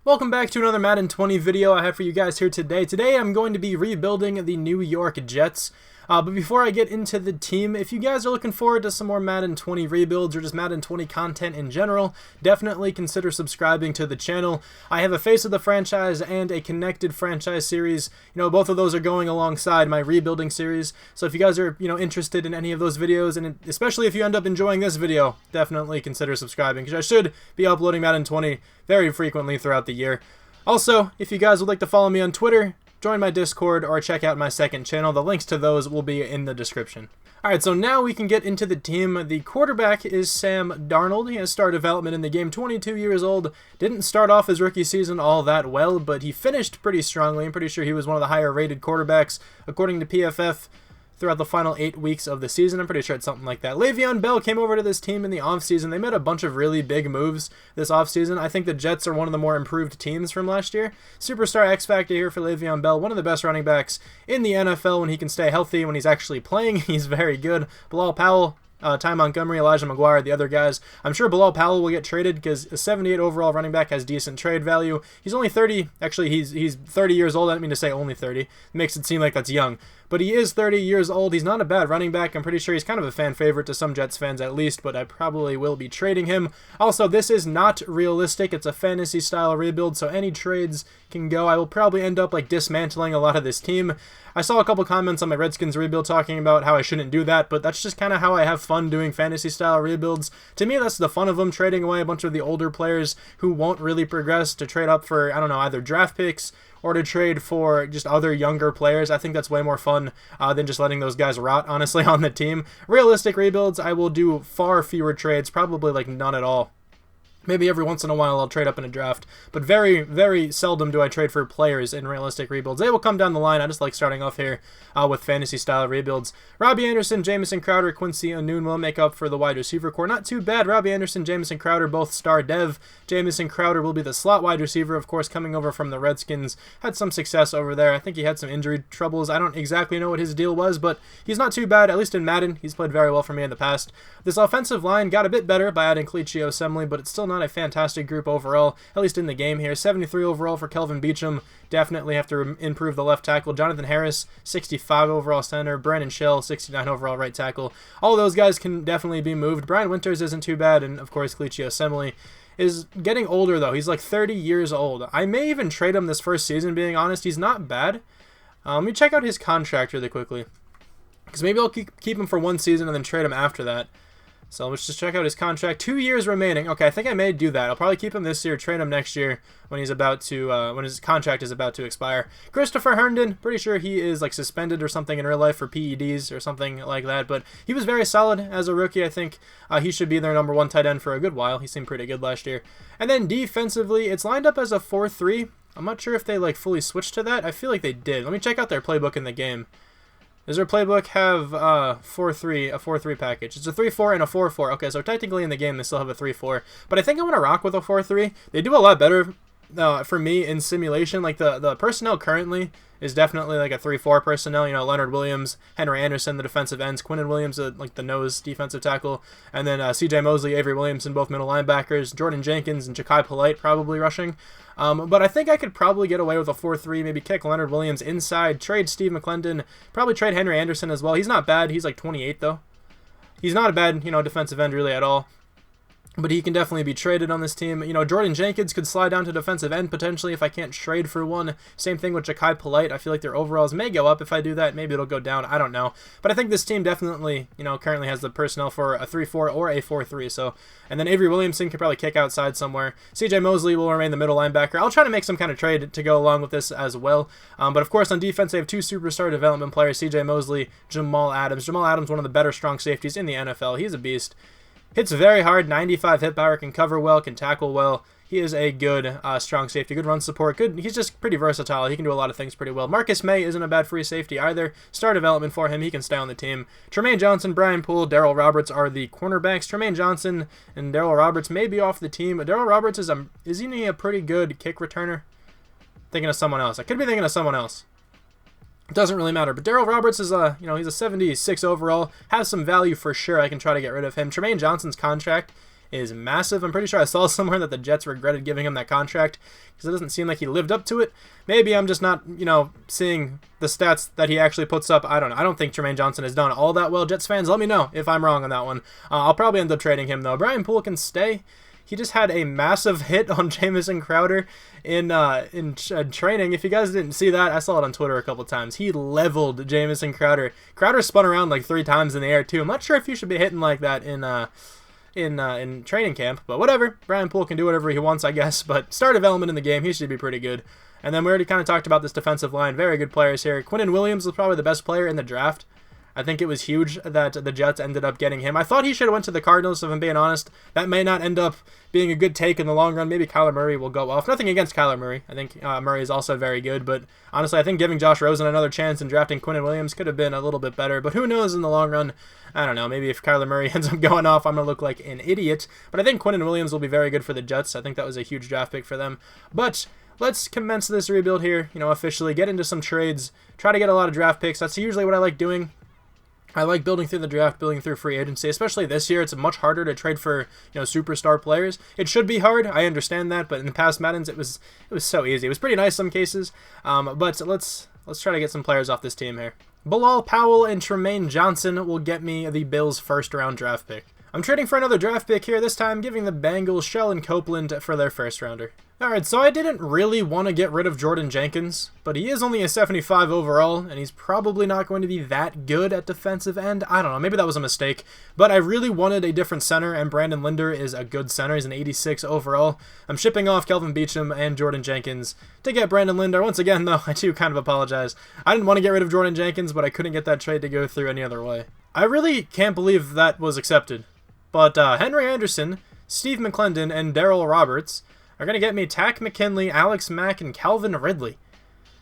Welcome back to another Madden 20 video I have for you guys here today. Today I'm going to be rebuilding the New York Jets. But before I get into the team, if you guys are looking forward to some more Madden 20 rebuilds or just Madden 20 content in general, definitely consider subscribing to the channel. I have a Face of the Franchise and a Connected Franchise series. Both of those are going alongside my rebuilding series. So if you guys are, interested in any of those videos, and especially if you end up enjoying this video, definitely consider subscribing, because I should be uploading Madden 20 very frequently throughout the year. Also, if you guys would like to follow me on Twitter, join my Discord, or check out my second channel. The links to those will be in the description. Alright, so now we can get into the team. The quarterback is Sam Darnold. He has started development in the game, 22 years old. Didn't start off his rookie season all that well, but he finished pretty strongly. I'm pretty sure he was one of the higher rated quarterbacks, according to PFF, throughout the final 8 weeks of the season. I'm pretty sure it's something like that. Le'Veon Bell came over to this team in the offseason. They made a bunch of really big moves this offseason. I think the Jets are one of the more improved teams from last year. Superstar X Factor here for Le'Veon Bell, one of the best running backs in the NFL when he can stay healthy. When he's actually playing, he's very good. Bilal Powell, Ty Montgomery, Elijah McGuire, the other guys. I'm sure Bilal Powell will get traded because a 78 overall running back has decent trade value. He's only 30. Actually, he's 30 years old. I didn't mean to say only 30. It makes it seem like that's young. But he is 30 years old. He's not a bad running back. I'm pretty sure he's kind of a fan favorite to some Jets fans at least, but I probably will be trading him. Also, this is not realistic. It's a fantasy style rebuild, so any trades can go. I will probably end up dismantling a lot of this team. I saw a couple comments on my Redskins rebuild talking about how I shouldn't do that, but that's just kind of how I have fun doing fantasy style rebuilds. To me, that's the fun of them, trading away a bunch of the older players who won't really progress to trade up for, I don't know, either draft picks or to trade for just other younger players. I think that's way more fun than just letting those guys rot, honestly, on the team. Realistic rebuilds, I will do far fewer trades, probably none at all. Maybe every once in a while I'll trade up in a draft, but very, very seldom do I trade for players in realistic rebuilds. They will come down the line. I just like starting off here with fantasy-style rebuilds. Robbie Anderson, Jamison Crowder, Quincy Enunwa will make up for the wide receiver core. Not too bad. Robbie Anderson, Jamison Crowder, both star dev. Jamison Crowder will be the slot wide receiver, of course, coming over from the Redskins. Had some success over there. I think he had some injury troubles. I don't exactly know what his deal was, but he's not too bad, at least in Madden. He's played very well for me in the past. This offensive line got a bit better by adding Cleach Osemele, but it's still not a fantastic group overall, at least in the game here. 73 overall for Kelvin Beachum. Definitely have to improve the left tackle. Jonathan Harris, 65 overall center. Brandon Shell, 69 overall right tackle. All those guys can definitely be moved. Brian Winters isn't too bad, and of course Cleach Osemele is getting older, though. He's like 30 years old. I may even trade him this first season, being honest. He's not bad. Let me check out his contract really quickly, because maybe I'll keep him for one season and then trade him after that. So let's just check out his contract. 2 years remaining. Okay, I think I may do that. I'll probably keep him this year, trade him next year when he's about to, when his contract is about to expire. Christopher Herndon, pretty sure he is suspended or something in real life for PEDs or something like that. But he was very solid as a rookie. I think he should be their #1 tight end for a good while. He seemed pretty good last year. And then defensively, it's lined up as a 4-3. I'm not sure if they fully switched to that. I feel like they did. Let me check out their playbook in the game. Does their playbook have a 4-3 package? It's a 3-4 and a 4-4. Okay, so technically in the game they still have a 3-4. But I think I want to rock with a 4-3. They do a lot better for me in simulation. The personnel currently is definitely a 3-4 personnel. Leonard Williams, Henry Anderson, the defensive ends, Quinnen Williams, the nose defensive tackle, and then CJ Mosley, Avery Williamson, both middle linebackers, Jordan Jenkins, and Ja'Kai Polite probably rushing. But I think I could probably get away with a 4-3, maybe kick Leonard Williams inside, trade Steve McClendon, probably trade Henry Anderson as well. He's not bad. He's 28, though. He's not a bad, defensive end really at all. But he can definitely be traded on this team. Jordan Jenkins could slide down to defensive end potentially if I can't trade for one. Same thing with Ja'Kai Polite. I feel like their overalls may go up if I do that. Maybe it'll go down. I don't know. But I think this team definitely, currently has the personnel for a 3-4 or a 4-3. So, and then Avery Williamson could probably kick outside somewhere. CJ Mosley will remain the middle linebacker. I'll try to make some kind of trade to go along with this as well. But of course, on defense, they have 2 superstar development players, CJ Mosley, Jamal Adams. Jamal Adams, one of the better strong safeties in the NFL. He's a beast. Hits very hard, 95 hit power, can cover well, can tackle well. He is a good strong safety, good run support. Good. He's just pretty versatile. He can do a lot of things pretty well. Marcus May isn't a bad free safety either. Star development for him. He can stay on the team. Tremaine Johnson, Brian Poole, Darryl Roberts are the cornerbacks. Tremaine Johnson and Darryl Roberts may be off the team. Darryl Roberts isn't he a pretty good kick returner? Thinking of someone else. I could be thinking of someone else. It doesn't really matter. But Darryl Roberts is he's a 76 overall, has some value for sure. I can try to get rid of him. Tremaine Johnson's contract is massive. I'm pretty sure I saw somewhere that the Jets regretted giving him that contract because it doesn't seem like he lived up to it. Maybe I'm just not, seeing the stats that he actually puts up. I don't know. I don't think Tremaine Johnson has done all that well. Jets fans, let me know if I'm wrong on that one. I'll probably end up trading him, though. Brian Poole can stay. He just had a massive hit on Jamison Crowder in training. If you guys didn't see that, I saw it on Twitter a couple times. He leveled Jamison Crowder. Crowder spun around like 3 times in the air, too. I'm not sure if you should be hitting like that in training camp, but whatever. Brian Poole can do whatever he wants, I guess, but star development in the game, he should be pretty good. And then we already kind of talked about this defensive line. Very good players here. Quinnen Williams was probably the best player in the draft. I think it was huge that the Jets ended up getting him. I thought he should have went to the Cardinals, if I'm being honest. That may not end up being a good take in the long run. Maybe Kyler Murray will go off. Nothing against Kyler Murray. I think Murray is also very good, but honestly, I think giving Josh Rosen another chance and drafting Quinnen Williams could have been a little bit better, but who knows in the long run. I don't know. Maybe if Kyler Murray ends up going off, I'm going to look like an idiot, but I think Quinnen Williams will be very good for the Jets. I think that was a huge draft pick for them, but let's commence this rebuild here, officially, get into some trades, try to get a lot of draft picks. That's usually what I like doing. I like building through the draft, building through free agency, especially this year. It's much harder to trade for, superstar players. It should be hard, I understand that, but in the past Maddens, it was so easy. It was pretty nice some cases, but let's try to get some players off this team here. Bilal Powell and Tremaine Johnson will get me the Bills' first-round draft pick. I'm trading for another draft pick here, this time giving the Bengals Sheldon Copeland for their first-rounder. Alright, so I didn't really want to get rid of Jordan Jenkins, but he is only a 75 overall, and he's probably not going to be that good at defensive end. I don't know, maybe that was a mistake, but I really wanted a different center, and Brandon Linder is a good center. He's an 86 overall. I'm shipping off Kelvin Beachum and Jordan Jenkins to get Brandon Linder. Once again, though, I do kind of apologize. I didn't want to get rid of Jordan Jenkins, but I couldn't get that trade to go through any other way. I really can't believe that was accepted, but Henry Anderson, Steve McClendon, and Darryl Roberts are going to get me Takk McKinley, Alex Mack, and Calvin Ridley.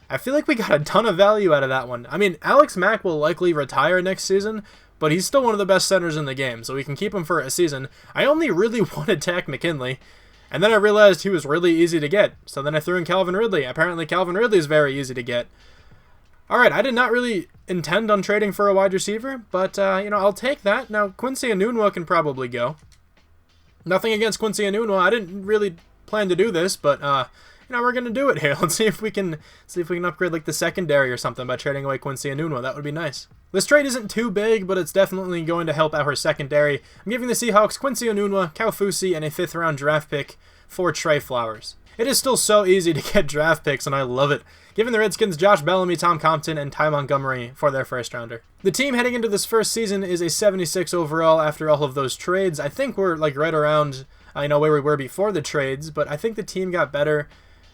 I feel like we got a ton of value out of that one. I mean, Alex Mack will likely retire next season, but he's still one of the best centers in the game, so we can keep him for a season. I only really wanted Takk McKinley, and then I realized he was really easy to get, so then I threw in Calvin Ridley. Apparently Calvin Ridley is very easy to get. Alright, I did not really intend on trading for a wide receiver, but, I'll take that. Now, Quincy Enunwa can probably go. Nothing against Quincy Enunwa. I didn't really plan to do this, but we're gonna do it here. Let's see if we can upgrade like the secondary or something by trading away Quincy Enunwa. That would be nice. This trade isn't too big, but it's definitely going to help our secondary. I'm giving the Seahawks Quincy Enunwa, Kaufusi, and a 5th-round draft pick for Trey Flowers. It is still so easy to get draft picks, and I love it. Giving the Redskins Josh Bellamy, Tom Compton, and Ty Montgomery for their first-rounder. The team heading into this first season is a 76 overall after all of those trades. I think we're like right around where we were before the trades, but I think the team got better,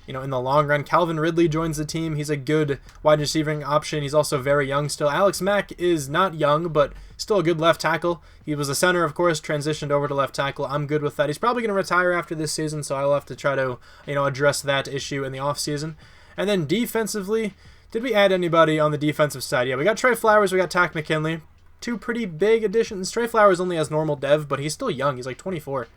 in the long run. Calvin Ridley joins the team. He's a good wide receiving option. He's also very young still. Alex Mack is not young, but still a good left tackle. He was a center, of course, transitioned over to left tackle. I'm good with that. He's probably going to retire after this season, so I'll have to try to, address that issue in the offseason. And then defensively, did we add anybody on the defensive side? Yeah, we got Trey Flowers, we got Takk McKinley. 2 pretty big additions. Trey Flowers only has normal dev, but he's still young. He's like 24.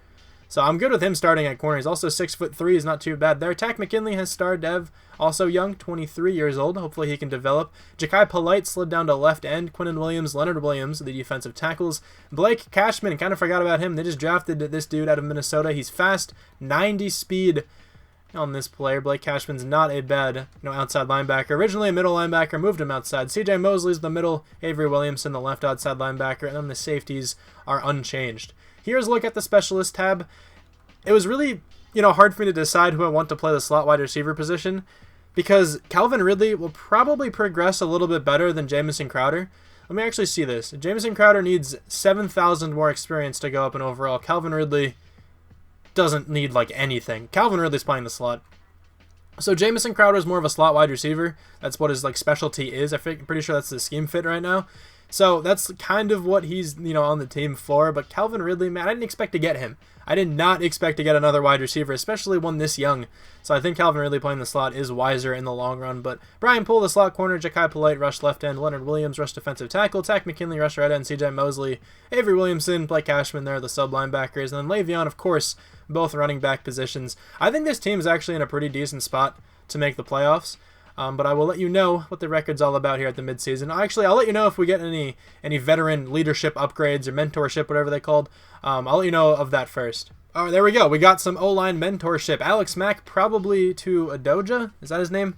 So I'm good with him starting at corner. He's also 6'3", is not too bad there. Takk McKinley has star dev, also young, 23 years old. Hopefully he can develop. Ja'Kai Polite slid down to left end. Quinnen Williams, Leonard Williams, the defensive tackles. Blake Cashman, kind of forgot about him. They just drafted this dude out of Minnesota. He's fast, 90 speed on this player. Blake Cashman's not a bad outside linebacker. Originally a middle linebacker, moved him outside. CJ Mosley's the middle, Avery Williamson the left outside linebacker, and then the safeties are unchanged. Here's a look at the specialist tab. It was really, hard for me to decide who I want to play the slot wide receiver position because Calvin Ridley will probably progress a little bit better than Jamison Crowder. Let me actually see this. Jamison Crowder needs 7,000 more experience to go up in overall. Calvin Ridley doesn't need like anything. Calvin Ridley's playing the slot. So Jamison Crowder is more of a slot wide receiver. That's what his specialty is. I'm pretty sure that's the scheme fit right now. So that's kind of what he's, on the team for. But Calvin Ridley, man, I didn't expect to get him. I did not expect to get another wide receiver, especially one this young. So I think Calvin Ridley playing the slot is wiser in the long run. But Brian Poole, the slot corner, Ja'Kai Polite, rush left end, Leonard Williams, rush defensive tackle, Takk McKinley, rush right end, CJ Mosley, Avery Williamson, Blake Cashman there, the sub linebackers, and then Le'Veon, of course, both running back positions. I think this team is actually in a pretty decent spot to make the playoffs. But I will let you know what the record's all about here at the midseason. Actually, I'll let you know if we get any veteran leadership upgrades or mentorship, whatever they're called. I'll let you know of that first. All right, there we go. We got some O-line mentorship. Alex Mack probably to Adoja. Is that his name?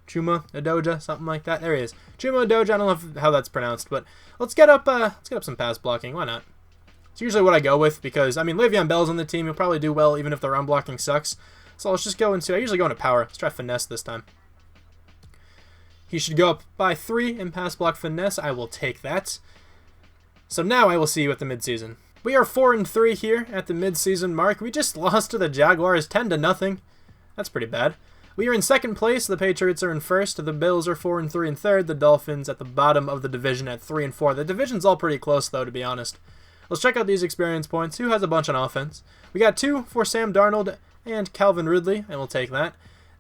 Chuma Adoja, something like that. There he is. Chuma Adoja. I don't know how that's pronounced, but let's get up some pass blocking. Why not? It's usually what I go with because, I mean, Le'Veon Bell's on the team. He'll probably do well even if the run blocking sucks. So let's just go into, I usually go into power. Let's try finesse this time. He should go up by 3 in pass block finesse. I will take that. So now I will see you at the midseason. We are 4-3 here at the midseason mark. We just lost to the Jaguars 10-0. That's pretty bad. We are in second place. The Patriots are in first. The Bills are 4-3 in third. The Dolphins at the bottom of the division at 3-4. The division's all pretty close, though, to be honest. Let's check out these experience points. Who has a bunch on offense? We got 2 for Sam Darnold and Calvin Ridley, and we'll take that.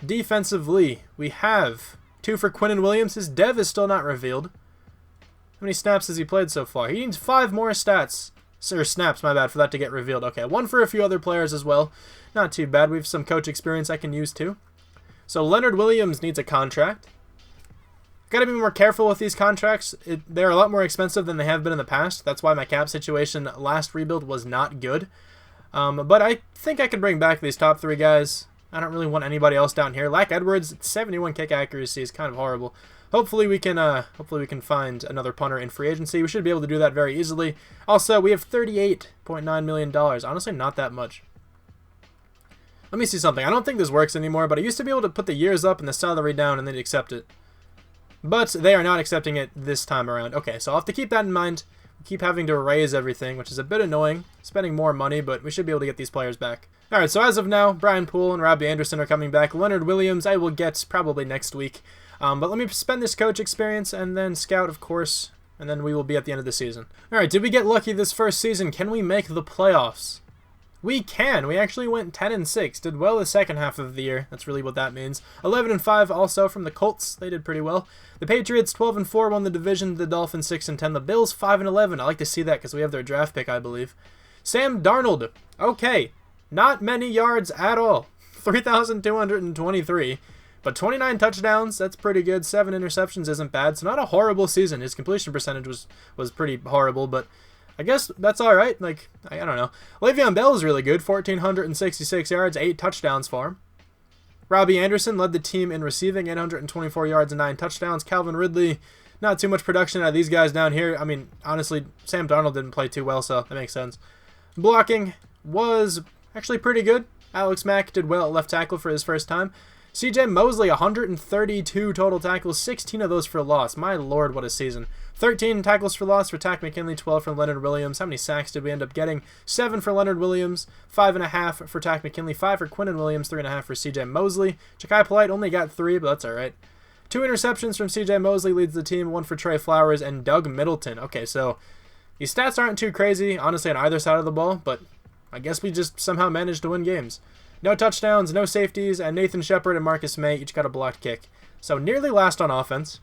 Defensively, we have 2 for Quinnen Williams. His dev is still not revealed. How many snaps has he played so far? He needs 5 more stats. Or snaps, my bad, for that to get revealed. Okay, 1 for a few other players as well. Not too bad. We have some coach experience I can use too. So Leonard Williams needs a contract. Got to be more careful with these contracts. They're a lot more expensive than they have been in the past. That's why my cap situation last rebuild was not good. But I think I can bring back these top 3 guys. I don't really want anybody else down here. Lack Edwards, 71 kick accuracy is kind of horrible. Hopefully we can find another punter in free agency. We should be able to do that very easily. Also, we have $38.9 million. Honestly, not that much. Let me see something. I don't think this works anymore, but I used to be able to put the years up and the salary down and they'd accept it. But they are not accepting it this time around. Okay, so I'll have to keep that in mind. We keep having to raise everything, which is a bit annoying. Spending more money, but we should be able to get these players back. Alright, so as of now, Brian Poole and Robbie Anderson are coming back. Leonard Williams I will get probably next week. But let me spend this coach experience and then scout, of course, and then we will be at the end of the season. Alright, did we get lucky this first season? Can we make the playoffs? We can. We actually went 10-6. Did well the second half of the year. That's really what that means. 11-5 also from the Colts. They did pretty well. The Patriots 12-4 won the division. The Dolphins 6-10. The Bills 5-11. I like to see that because we have their draft pick, I believe. Sam Darnold. Okay. Not many yards at all. 3,223. But 29 touchdowns, that's pretty good. 7 interceptions isn't bad. So not a horrible season. His completion percentage was pretty horrible, but I guess that's all right. Like, I don't know. Le'Veon Bell is really good. 1,466 yards, 8 touchdowns for him. Robbie Anderson led the team in receiving, 824 yards and 9 touchdowns. Calvin Ridley, not too much production out of these guys down here. I mean, honestly, Sam Darnold didn't play too well, so that makes sense. Blocking was actually pretty good. Alex Mack did well at left tackle for his first time. CJ Mosley, 132 total tackles, 16 of those for loss. My lord, what a season. 13 tackles for loss for Takk McKinley, 12 for Leonard Williams. How many sacks did we end up getting? 7 for Leonard Williams, 5.5 for Takk McKinley, 5 for Quinnen Williams, 3.5 for CJ Mosley. Ja'Kai Polite only got 3, but that's all right. 2 interceptions from CJ Mosley leads the team, 1 for Trey Flowers and Doug Middleton. Okay, so these stats aren't too crazy, honestly, on either side of the ball, but I guess we just somehow managed to win games. No touchdowns, no safeties, and Nathan Shepard and Marcus May each got a blocked kick. So nearly last on offense.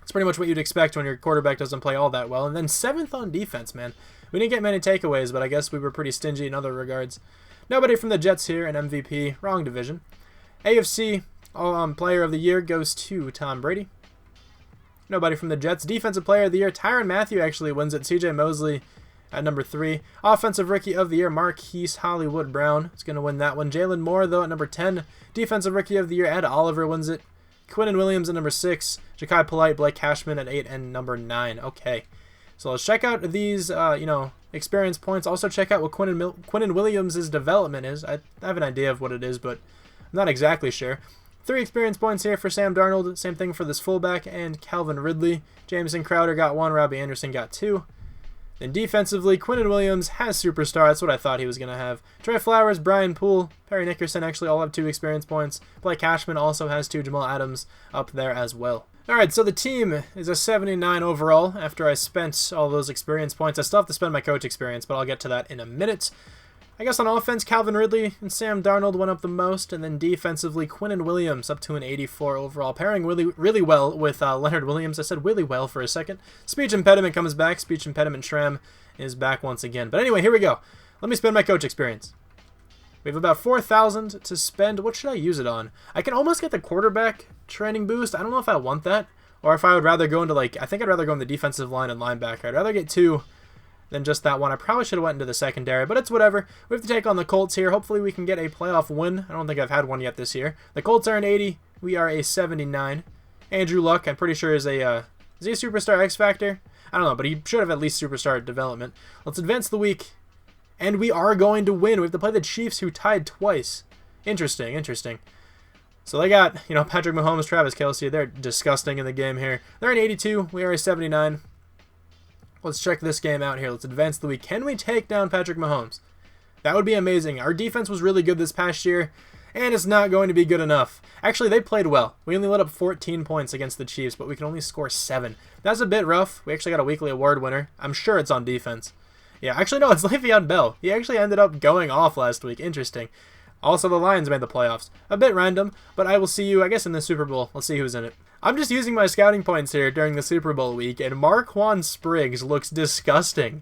It's pretty much what you'd expect when your quarterback doesn't play all that well. And then 7th on defense, man. We didn't get many takeaways, but I guess we were pretty stingy in other regards. Nobody from the Jets here, an MVP. Wrong division. AFC Player of the Year goes to Tom Brady. Nobody from the Jets. Defensive Player of the Year, Tyrann Mathieu actually wins it. CJ Mosley at number 3. Offensive Rookie of the Year, Marquise Hollywood Brown is going to win that one. Jalen Moore, though, at number 10. Defensive Rookie of the Year, Ed Oliver wins it. Quinnen Williams at number 6. Ja'Kai Polite, Blake Cashman at 8, and number 9. Okay. So let's check out these, experience points. Also check out what Quinnen Williams' development is. I have an idea of what it is, but I'm not exactly sure. 3 experience points here for Sam Darnold. Same thing for this fullback and Calvin Ridley. Jameson Crowder got 1. Robbie Anderson got 2. Then defensively, Quinnen Williams has superstar. That's what I thought he was going to have. Trey Flowers, Brian Poole, Perry Nickerson actually all have 2 experience points. Blake Cashman also has 2. Jamal Adams up there as well. Alright, so the team is a 79 overall after I spent all those experience points. I still have to spend my coach experience, but I'll get to that in a minute. I guess on offense, Calvin Ridley and Sam Darnold went up the most, and then defensively, Quinnen Williams up to an 84 overall, pairing really well with Leonard Williams. I said really well for a second. Speech impediment comes back. Speech impediment Shram is back once again. But anyway, here we go. Let me spend my coach experience. We have about 4,000 to spend. What should I use it on? I can almost get the quarterback training boost. I don't know if I want that, or if I would rather go into, like, I think I'd rather go in the defensive line and linebacker. I'd rather get 2 than just that one. I probably should have went into the secondary, but it's whatever. We have to take on the Colts here. Hopefully we can get a playoff win. I don't think I've had one yet this year. The Colts are an 80. We are a 79. Andrew Luck, I'm pretty sure, is he a superstar X Factor? I don't know, but he should have at least superstar development. Let's advance the week. And we are going to win. We have to play the Chiefs, who tied twice. Interesting. So they got, Patrick Mahomes, Travis Kelce. They're disgusting in the game here. They're an 82. We are a 79. Let's check this game out here. Let's advance the week. Can we take down Patrick Mahomes? That would be amazing. Our defense was really good this past year, and it's not going to be good enough. Actually, they played well. We only let up 14 points against the Chiefs, but we can only score 7. That's a bit rough. We actually got a weekly award winner. I'm sure it's on defense. Yeah, actually, no, it's Le'Veon Bell. He actually ended up going off last week. Interesting. Also, the Lions made the playoffs. A bit random, but I will see you, I guess, in the Super Bowl. Let's see who's in it. I'm just using my scouting points here during the Super Bowl week, and Marquand Spriggs looks disgusting.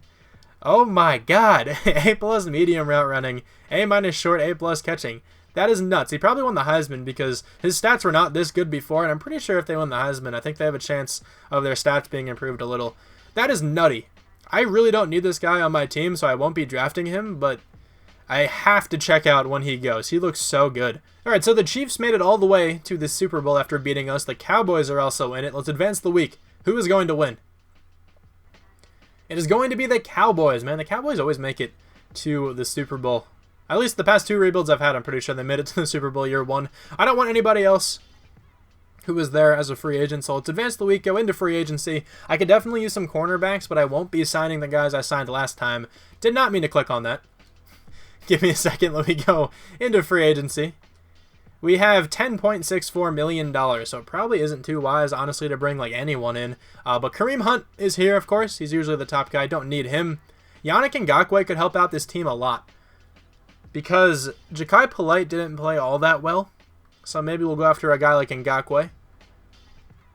Oh my god. A+ medium route running, A- short, A+ catching. That is nuts. He probably won the Heisman because his stats were not this good before, and I'm pretty sure if they won the Heisman, I think they have a chance of their stats being improved a little. That is nutty. I really don't need this guy on my team, so I won't be drafting him, but I have to check out when he goes. He looks so good. Alright, so the Chiefs made it all the way to the Super Bowl after beating us. The Cowboys are also in it. Let's advance the week. Who is going to win? It is going to be the Cowboys, man. The Cowboys always make it to the Super Bowl. At least the past 2 rebuilds I've had, I'm pretty sure they made it to the Super Bowl year 1. I don't want anybody else who was there as a free agent, so let's advance the week, go into free agency. I could definitely use some cornerbacks, but I won't be signing the guys I signed last time. Did not mean to click on that. Give me a second, let me go into free agency. We have $10.64 million, so it probably isn't too wise, honestly, to bring like anyone in. But Kareem Hunt is here, of course. He's usually the top guy. Don't need him. Yannick Ngakoue could help out this team a lot, because Ja'Kai Polite didn't play all that well. So maybe we'll go after a guy like Ngakoue.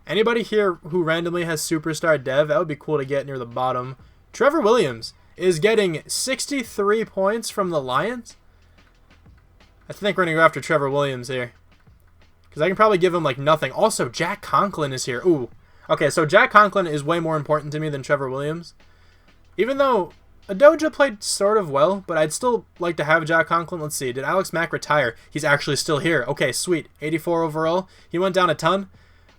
Anybody here who randomly has superstar dev, that would be cool to get near the bottom. Trevor Williams is getting 63 points from the Lions. I think we're going to go after Trevor Williams here, because I can probably give him like nothing. Also, Jack Conklin is here. Ooh. Okay, so Jack Conklin is way more important to me than Trevor Williams. Even though Adoja played sort of well, but I'd still like to have Jack Conklin. Let's see. Did Alex Mack retire? He's actually still here. Okay, sweet. 84 overall. He went down a ton,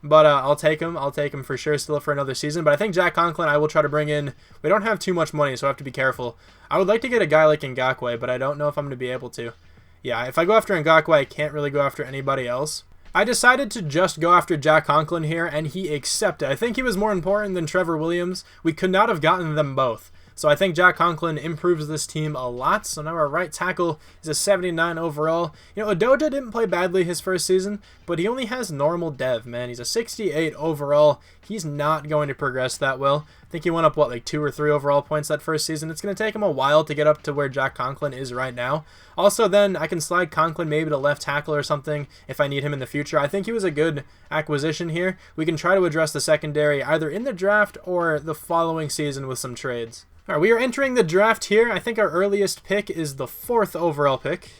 but I'll take him. I'll take him for sure still for another season. But I think Jack Conklin I will try to bring in. We don't have too much money, so I have to be careful. I would like to get a guy like Ngakoue, but I don't know if I'm going to be able to. Yeah, if I go after Ngakoue, I can't really go after anybody else. I decided to just go after Jack Conklin here, and he accepted. I think he was more important than Trevor Williams. We could not have gotten them both. So I think Jack Conklin improves this team a lot. So now our right tackle is a 79 overall. Adoja didn't play badly his first season, but he only has normal dev, man. He's a 68 overall. He's not going to progress that well. I think he went up, like 2 or 3 overall points that first season. It's going to take him a while to get up to where Jack Conklin is right now. Also, then I can slide Conklin maybe to left tackle or something if I need him in the future. I think he was a good acquisition here. We can try to address the secondary either in the draft or the following season with some trades. All right, we are entering the draft here. I think our earliest pick is the 4th overall pick.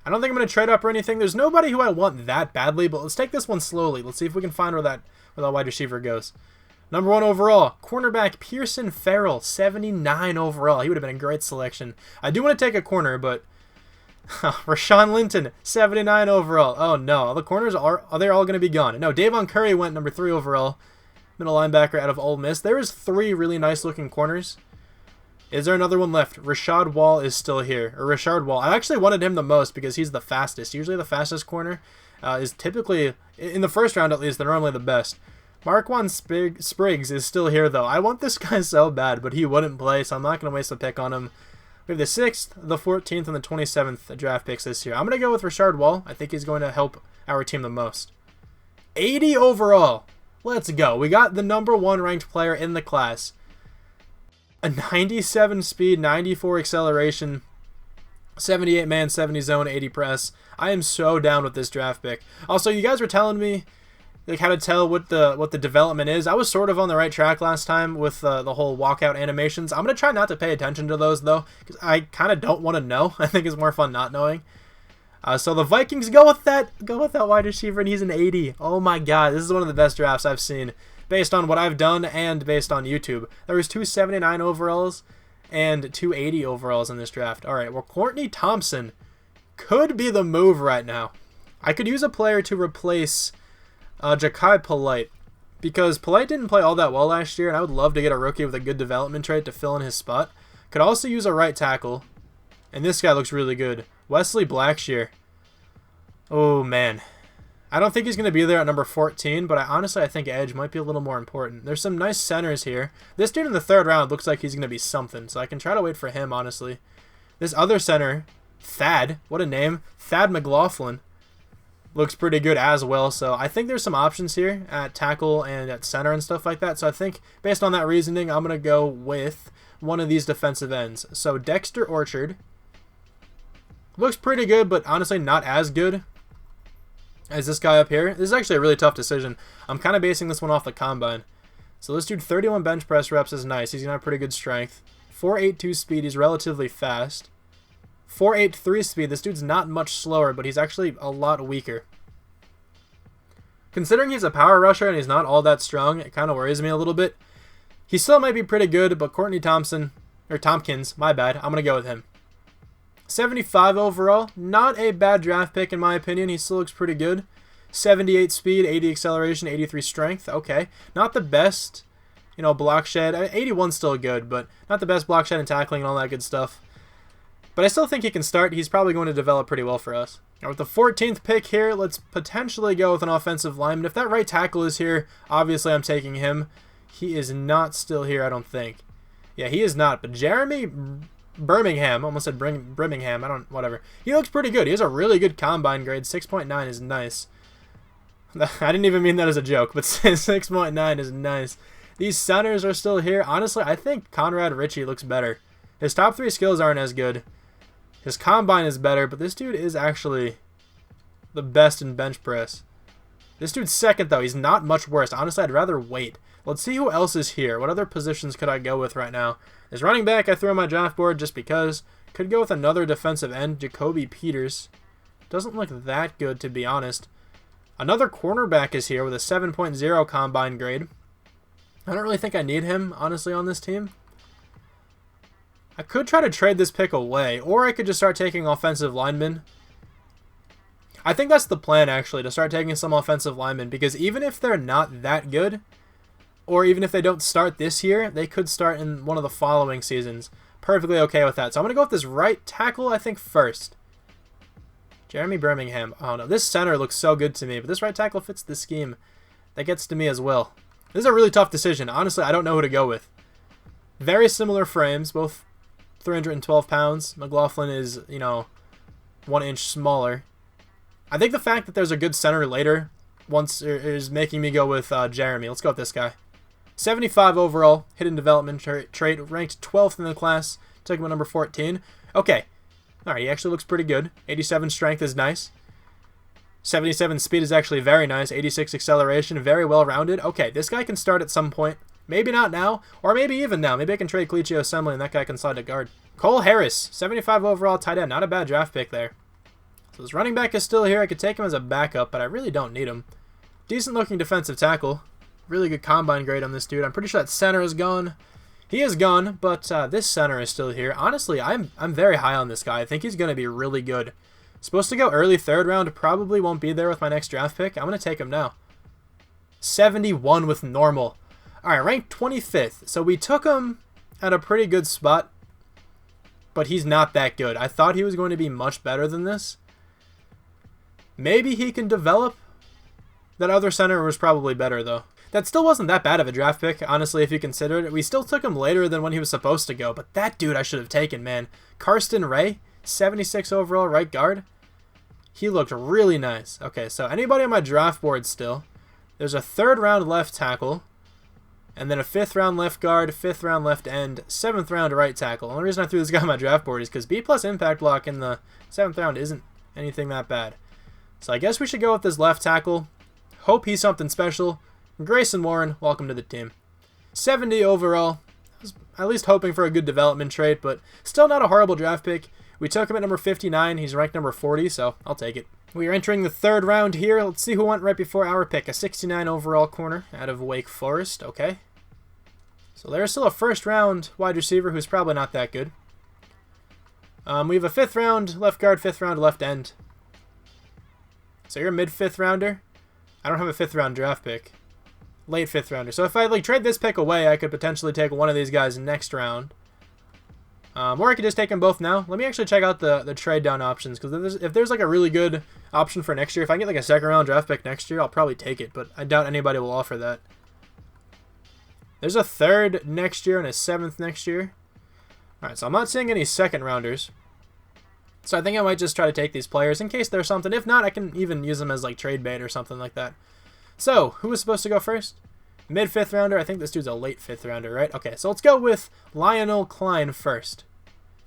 I don't think I'm going to trade up or anything. There's nobody who I want that badly, but let's take this one slowly. Let's see if we can find where that wide receiver goes. Number 1 overall, cornerback Pearson Farrell, 79 overall. He would have been a great selection. I do want to take a corner, but Rashawn Linton, 79 overall. Oh no, the corners are they all going to be gone? No, Davon Curry went number 3 overall, middle linebacker out of Ole Miss. There is 3 really nice looking corners. Is there another one left? Rashad Wall is still here. Or Rashard Wall. I actually wanted him the most because he's the fastest. Usually the fastest corner is typically, in the first round at least, they're normally the best. Marquand Spriggs is still here though. I want this guy so bad, but he wouldn't play, so I'm not going to waste a pick on him. We have the 6th, the 14th, and the 27th draft picks this year. I'm going to go with Rashard Wall. I think he's going to help our team the most. 80 overall. Let's go. We got the number 1 ranked player in the class. A 97 speed, 94 acceleration, 78 man, 70 zone, 80 press. I am so down with this draft pick. Also, you guys were telling me like how to tell what the development is. I was sort of on the right track last time with the whole walkout animations. I'm going to try not to pay attention to those, though, because I kind of don't want to know. I think it's more fun not knowing. So the Vikings go with that wide receiver, and he's an 80. Oh my god, this is one of the best drafts I've seen based on what I've done and based on YouTube. There was 279 overalls and 280 overalls in this draft. All right, well, Courtney Thompson could be the move right now. I could use a player to replace Ja'Kai Polite, because Polite didn't play all that well last year, and I would love to get a rookie with a good development trait to fill in his spot. Could also use a right tackle, and this guy looks really good. Wesley Blackshear. Oh, man. I don't think he's going to be there at number 14, but I think edge might be a little more important. There's some nice centers here. This dude in the 3rd round looks like he's going to be something, so I can try to wait for him, honestly. This other center, Thad, what a name, Thad McLaughlin, looks pretty good as well. So I think there's some options here at tackle and at center and stuff like that. So I think based on that reasoning, I'm going to go with one of these defensive ends. So Dexter Orchard looks pretty good, but honestly not as good as this guy up here. This is actually a really tough decision. I'm kind of basing this one off the combine. So this dude, 31 bench press reps is nice. He's going to have pretty good strength. 4.82 speed, he's relatively fast. 4.83 speed, this dude's not much slower, but he's actually a lot weaker. Considering he's a power rusher and he's not all that strong, it kind of worries me a little bit. He still might be pretty good, but Courtney Tompkins, my bad, I'm going to go with him. 75 overall, not a bad draft pick in my opinion. He still looks pretty good. 78 speed, 80 acceleration, 83 strength. Okay, not the best, block shed. 81's still good, but not the best block shed and tackling and all that good stuff. But I still think he can start. He's probably going to develop pretty well for us. Now with the 14th pick here, let's potentially go with an offensive lineman. If that right tackle is here, obviously I'm taking him. He is not still here, I don't think. Yeah, he is not, but Jeremy Birmingham, almost said Birmingham, whatever. He looks pretty good. He has a really good combine grade. 6.9 is nice. I didn't even mean that as a joke, but 6.9 is nice. These centers are still here. Honestly, I think Conrad Ritchie looks better. His top 3 skills aren't as good. His combine is better, but this dude is actually the best in bench press. This dude's second, though. He's not much worse. Honestly, I'd rather wait. Let's see who else is here. What other positions could I go with right now? There's running back. I threw on my draft board just because. Could go with another defensive end, Jacoby Peters. Doesn't look that good, to be honest. Another cornerback is here with a 7.0 combine grade. I don't really think I need him, honestly, on this team. I could try to trade this pick away, or I could just start taking offensive linemen. I think that's the plan, actually, to start taking some offensive linemen, because even if they're not that good, or even if they don't start this year, they could start in one of the following seasons. Perfectly okay with that. So I'm going to go with this right tackle, I think, first. Jeremy Birmingham. Oh, no. This center looks so good to me, but this right tackle fits the scheme. That gets to me as well. This is a really tough decision. Honestly, I don't know who to go with. Very similar frames, both 312 pounds. McLaughlin is, 1 inch smaller. I think the fact that there's a good center later is making me go with Jeremy. Let's go with this guy. 75 overall, hidden development trait, ranked 12th in the class. Took him at number 14. Okay. All right, he actually looks pretty good. 87 strength is nice. 77 speed is actually very nice. 86 acceleration, very well-rounded. Okay, this guy can start at some point. Maybe not now, or maybe even now. Maybe I can trade Clicchio Assembly and that guy can slide to guard. Cole Harris, 75 overall tight end. Not a bad draft pick there. So this running back is still here. I could take him as a backup, but I really don't need him. Decent looking defensive tackle. Really good combine grade on this dude. I'm pretty sure that center is gone. He is gone, but this center is still here. Honestly, I'm very high on this guy. I think he's going to be really good. Supposed to go early 3rd round. Probably won't be there with my next draft pick. I'm going to take him now. 71 with normal. All right, ranked 25th. So we took him at a pretty good spot, but he's not that good. I thought he was going to be much better than this. Maybe he can develop. That other center was probably better, though. That still wasn't that bad of a draft pick, honestly, if you consider it. We still took him later than when he was supposed to go, but that dude I should have taken, man. Karsten Ray, 76 overall right guard. He looked really nice. Okay, so anybody on my draft board still. There's a 3rd round left tackle, and then a 5th round left guard, 5th round left end, 7th round right tackle. The only reason I threw this guy on my draft board is because B+ impact block in the 7th round isn't anything that bad. So I guess we should go with this left tackle. Hope he's something special. Grayson Warren, welcome to the team. 70 overall. I was at least hoping for a good development trait, but still not a horrible draft pick. We took him at number 59. He's ranked number 40, so I'll take it. We are entering the third round here. Let's see who went right before our pick. A 69 overall corner out of Wake Forest. Okay. So there's still a first round wide receiver who's probably not that good. We have a 5th round left guard, 5th round left end. So you're a mid 5th rounder. I don't have a 5th round draft pick. Late 5th rounder. So if I like trade this pick away, I could potentially take one of these guys next round. Or I could just take them both now. Let me actually check out the trade down options, because if there's like a really good option for next year, if I can get like a 2nd round draft pick next year, I'll probably take it, but I doubt anybody will offer that. There's a 3rd next year and a 7th next year. Alright, so I'm not seeing any 2nd rounders. So I think I might just try to take these players in case there's something. If not, I can even use them as like trade bait or something like that. So, who was supposed to go first? Mid 5th rounder. I think this dude's a late 5th rounder, right? Okay, so let's go with Lionel Klein first.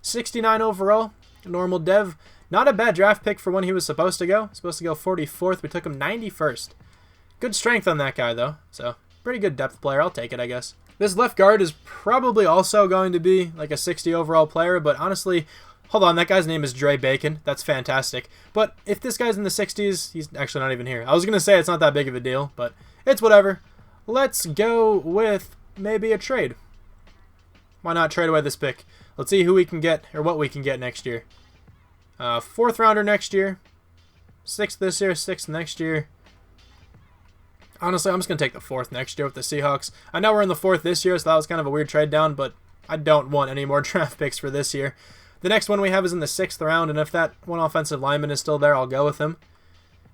69 overall, normal dev. Not a bad draft pick for when he was supposed to go. Supposed to go 44th. We took him 91st. Good strength on that guy, though. So, pretty good depth player. I'll take it, I guess. This left guard is probably also going to be like a 60 overall player, but honestly, hold on, that guy's name is Dre Bacon. That's fantastic. But if this guy's in the 60s, he's actually not even here. I was going to say it's not that big of a deal, but it's whatever. Let's go with maybe a trade. Why not trade away this pick? Let's see who we can get, or what we can get next year. 4th rounder next year. 6th this year, 6th next year. Honestly, I'm just going to take the 4th next year with the Seahawks. I know we're in the 4th this year, so that was kind of a weird trade down, but I don't want any more draft picks for this year. The next one we have is in the 6th round, and if that one offensive lineman is still there, I'll go with him.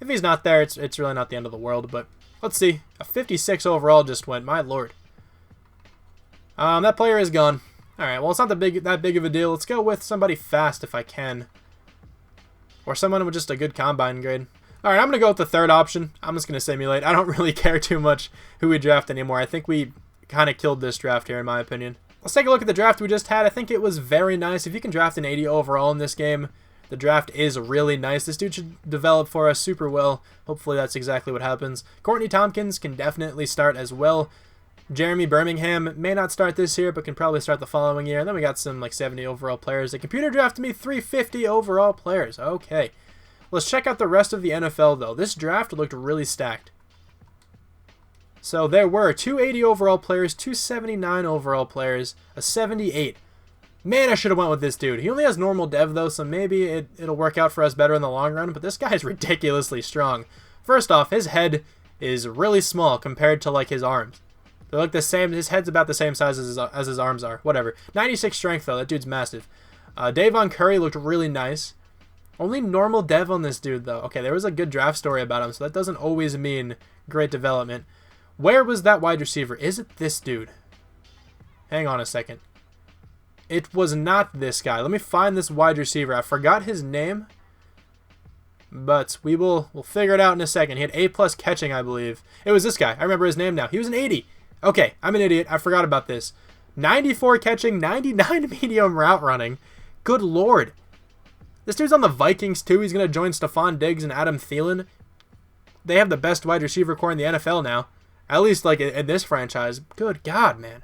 If he's not there, it's really not the end of the world, but let's see. A 56 overall just went, my lord. That player is gone. Alright, well, it's not that big of a deal. Let's go with somebody fast if I can. Or someone with just a good combine grade. Alright, I'm going to go with the 3rd option. I'm just going to simulate. I don't really care too much who we draft anymore. I think we kind of killed this draft here, in my opinion. Let's take a look at the draft we just had. I think it was very nice. If you can draft an 80 overall in this game, the draft is really nice. This dude should develop for us super well. Hopefully that's exactly what happens. Courtney Tompkins can definitely start as well. Jeremy Birmingham may not start this year, but can probably start the following year. And then we got some like 70 overall players. The computer drafted me 350 overall players. Okay. Let's check out the rest of the NFL, though. This draft looked really stacked. So there were 280 overall players, 279 overall players, a 78. Man, I should have went with this dude. He only has normal dev, though, so maybe it'll work out for us better in the long run. But this guy is ridiculously strong. First off, his head is really small compared to like his arms. They're like the same. His head's about the same size as his arms are. Whatever. 96 strength, though. That dude's massive. Davon Curry looked really nice. Only normal dev on this dude, though. Okay, there was a good draft story about him, so that doesn't always mean great development. Where was that wide receiver? Is it this dude? Hang on a second. It was not this guy. Let me find this wide receiver. I forgot his name, but we'll figure it out in a second. He had A+ catching, I believe. It was this guy. I remember his name now. He was an 80. Okay, I'm an idiot. I forgot about this. 94 catching, 99 medium route running. Good lord. This dude's on the Vikings, too. He's going to join Stephon Diggs and Adam Thielen. They have the best wide receiver core in the NFL now. At least, like, in this franchise. Good God, man.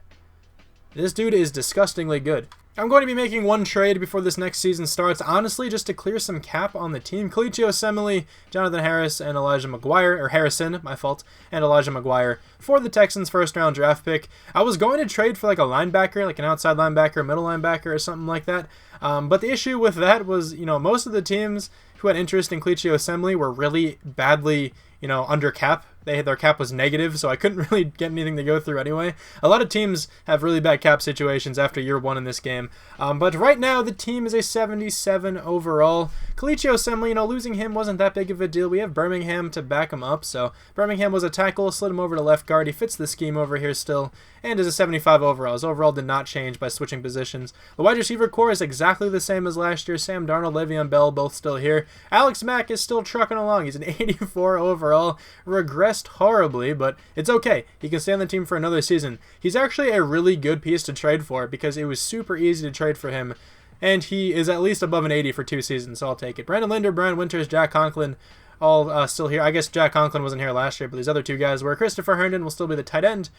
This dude is disgustingly good. I'm going to be making one trade before this next season starts, honestly, just to clear some cap on the team. Kalichi Osemele, Jonathan Harris, and Elijah McGuire, or Harrison, my fault, and Elijah McGuire for the Texans' first-round draft pick. I was going to trade for, like, a linebacker, like an outside linebacker, middle linebacker, or something like that. But the issue with that was, you know, most of the teams who had interest in Kalichi Osemele were really badly, you know, under cap. Their cap was negative, so I couldn't really get anything to go through anyway. A lot of teams have really bad cap situations after year one in this game. But right now, the team is a 77 overall. Kalichi Osemele, you know, losing him wasn't that big of a deal. We have Birmingham to back him up, so Birmingham was a tackle, slid him over to left guard. He fits the scheme over here still, and is a 75 overall. His overall did not change by switching positions. The wide receiver core is exactly the same as last year. Sam Darnold, Le'Veon Bell, both still here. Alex Mack is still trucking along. He's an 84 overall. Regressed horribly, but it's okay. He can stay on the team for another season. He's actually a really good piece to trade for because it was super easy to trade for him, and he is at least above an 80 for 2 seasons, so I'll take it. Brandon Linder, Brian Winters, Jack Conklin, all still here. I guess Jack Conklin wasn't here last year, but these other 2 guys were. Christopher Herndon will still be the tight end.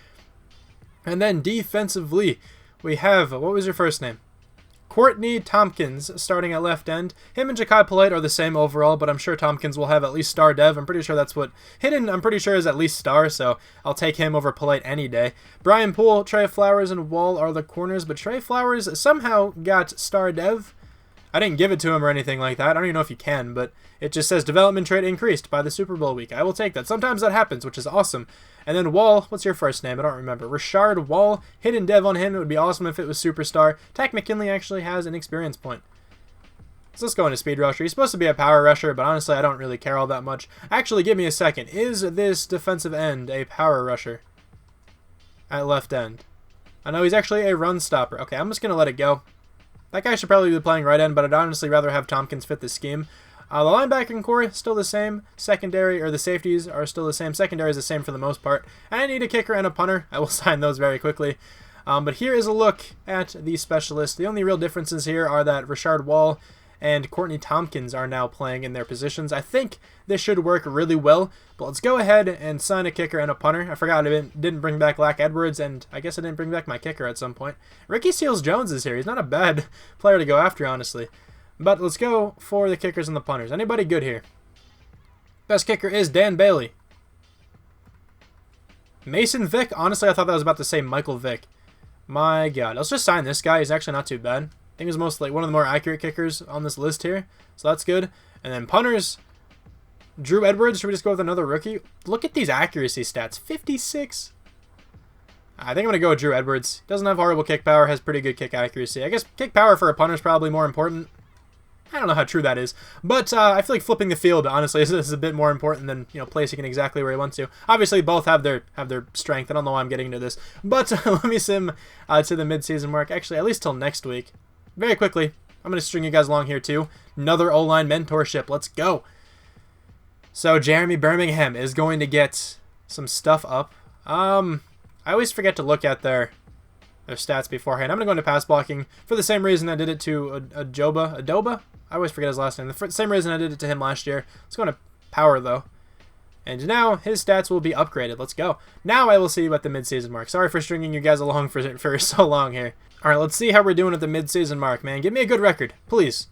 And then defensively, we have, what was your first name? Courtney Tompkins starting at left end. Him and Ja'Kai Polite are the same overall, but I'm sure Tompkins will have at least star dev. I'm pretty sure that's what Hidden, I'm pretty sure, is at least star, so I'll take him over Polite any day. Brian Poole, Trey Flowers, and Wall are the corners, but Trey Flowers somehow got star dev. I didn't give it to him or anything like that. I don't even know if you can, but it just says development trait increased by the Super Bowl week. I will take that. Sometimes that happens, which is awesome. And then Wall, what's your first name? I don't remember. Richard Wall, hidden dev on him. It would be awesome if it was superstar. Tack McKinley actually has an experience point. So let's go into speed rusher. He's supposed to be a power rusher, but honestly, I don't really care all that much. Actually, give me a second. Is this defensive end a power rusher at left end? I know he's actually a run stopper. Okay, I'm just going to let it go. That guy should probably be playing right end, but I'd honestly rather have Tompkins fit the scheme. The linebacking core is still the same. Secondary, or the safeties are still the same. Secondary is the same for the most part. And I need a kicker and a punter. I will sign those very quickly. But here is a look at the specialists. The only real differences here are that Richard Wall and Courtney Tompkins are now playing in their positions. I think this should work really well, but let's go ahead and sign a kicker and a punter. I forgot I didn't bring back Lack Edwards, and I guess I didn't bring back my kicker at some point. Ricky Seals-Jones is here. He's not a bad player to go after, honestly. But let's go for the kickers and the punters. Anybody good here? Best kicker is Dan Bailey. Mason Vick. Honestly, I thought that was about to say Michael Vick. My God. Let's just sign this guy. He's actually not too bad. I think he's mostly one of the more accurate kickers on this list here. So that's good. And then punters. Drew Edwards. Should we just go with another rookie? Look at these accuracy stats. 56. I think I'm going to go with Drew Edwards. Doesn't have horrible kick power. Has pretty good kick accuracy. I guess kick power for a punter is probably more important. I don't know how true that is, but I feel like flipping the field, honestly, is a bit more important than, you know, placing it exactly where he wants to. Obviously, both have their strength. I don't know why I'm getting into this, but let me sim to the midseason mark. Actually, at least till next week. Very quickly, I'm going to string you guys along here too. Another O-line mentorship. Let's go. So Jeremy Birmingham is going to get some stuff up. I always forget to look at their stats beforehand. I'm going to go into pass blocking for the same reason I did it to Adoba. I always forget his last name. The same reason I did it to him last year. Let's go into power, though. And now his stats will be upgraded. Let's go. Now I will see you at the midseason mark. Sorry for stringing you guys along for so long here. All right, let's see how we're doing at the midseason mark, man. Give me a good record, please.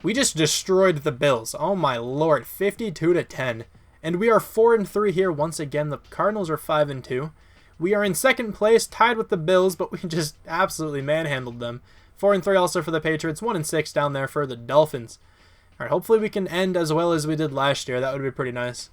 We just destroyed the Bills. Oh, my Lord. 52-10. And we are 4-3 here once again. The Cardinals are 5-2. We are in second place, tied with the Bills, but we just absolutely manhandled them. 4-3 also for the Patriots, 1-6 down there for the Dolphins. All right, hopefully we can end as well as we did last year. That would be pretty nice.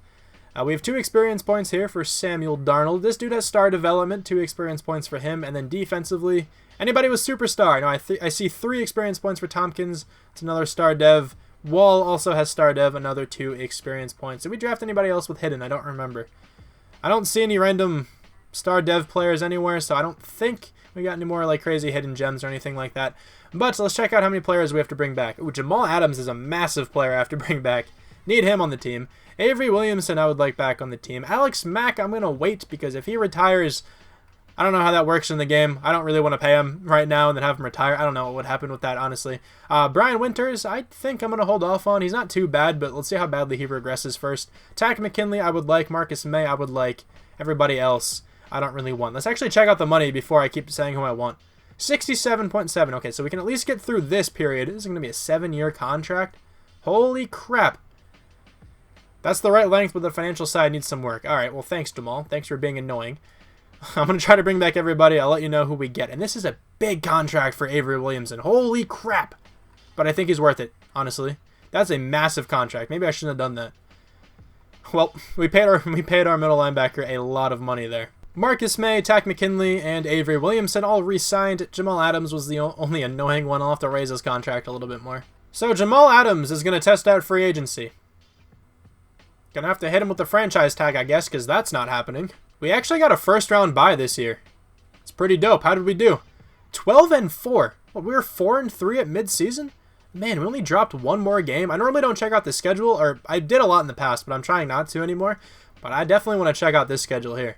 We have 2 experience points here for Samuel Darnold. This dude has star development, 2 experience points for him. And then defensively, anybody with superstar. No, I see 3 experience points for Tompkins. It's another star dev. Wall also has star dev, another 2 experience points. Did we draft anybody else with hidden? I don't remember. I don't see any random star dev players anywhere, so I don't think we got any more like crazy hidden gems or anything like that. But let's check out how many players we have to bring back. Ooh, Jamal Adams is a massive player I have to bring back. Need him on the team. Avery Williamson I would like back on the team. Alex Mack I'm going to wait, because if he retires, I don't know how that works in the game. I don't really want to pay him right now and then have him retire. I don't know what would happen with that, honestly. Brian Winters, I think I'm going to hold off on. He's not too bad, but let's see how badly he regresses first. Tack McKinley I would like. Marcus May I would like. Everybody else I don't really want. Let's actually check out the money before I keep saying who I want. 67.7. Okay, so we can at least get through this period. This is going to be a 7-year contract. Holy crap. That's the right length, but the financial side needs some work. All right, well, thanks, Jamal. Thanks for being annoying. I'm going to try to bring back everybody. I'll let you know who we get. And this is a big contract for Avery Williamson. Holy crap. But I think he's worth it, honestly. That's a massive contract. Maybe I shouldn't have done that. Well, we paid our middle linebacker a lot of money there. Marcus May, Tack McKinley, and Avery Williamson all re-signed. Jamal Adams was the only annoying one. I'll have to raise his contract a little bit more. So Jamal Adams is going to test out free agency. Gonna have to hit him with the franchise tag, I guess, because that's not happening. We actually got a first-round bye this year. It's pretty dope. How did we do? 12-4. Well, we were 4-3 at mid-season? Man, we only dropped one more game. I normally don't check out the schedule, or I did a lot in the past, but I'm trying not to anymore. But I definitely want to check out this schedule here.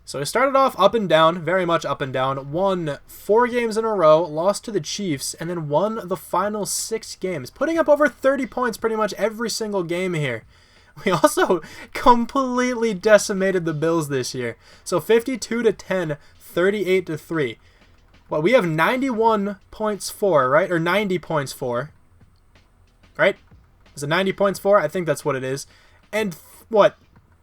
So we started off up and down, very much up and down. Won 4 games in a row, lost to the Chiefs, and then won the final 6 games. Putting up over 30 points pretty much every single game here. We also completely decimated the Bills this year. So 52-10, 38-3. Well, we have 91 points for, right? Or 90 points for. Right? Is it 90 points for? I think that's what it is. And what?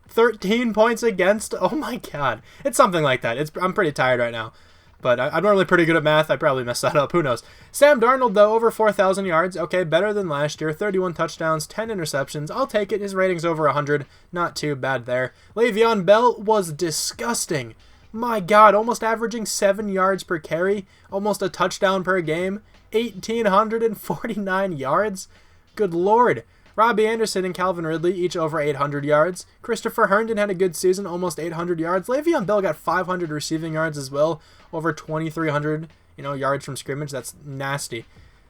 13 points against? Oh my god. It's something like that. I'm pretty tired right now. But I'm normally pretty good at math. I probably messed that up. Who knows? Sam Darnold, though, over 4,000 yards. Okay, better than last year. 31 touchdowns, 10 interceptions. I'll take it. His rating's over 100. Not too bad there. Le'Veon Bell was disgusting. My god, almost averaging 7 yards per carry. Almost a touchdown per game. 1,849 yards. Good lord. Robbie Anderson and Calvin Ridley, each over 800 yards. Christopher Herndon had a good season, almost 800 yards. Le'Veon Bell got 500 receiving yards as well, over 2,300 yards from scrimmage. That's nasty.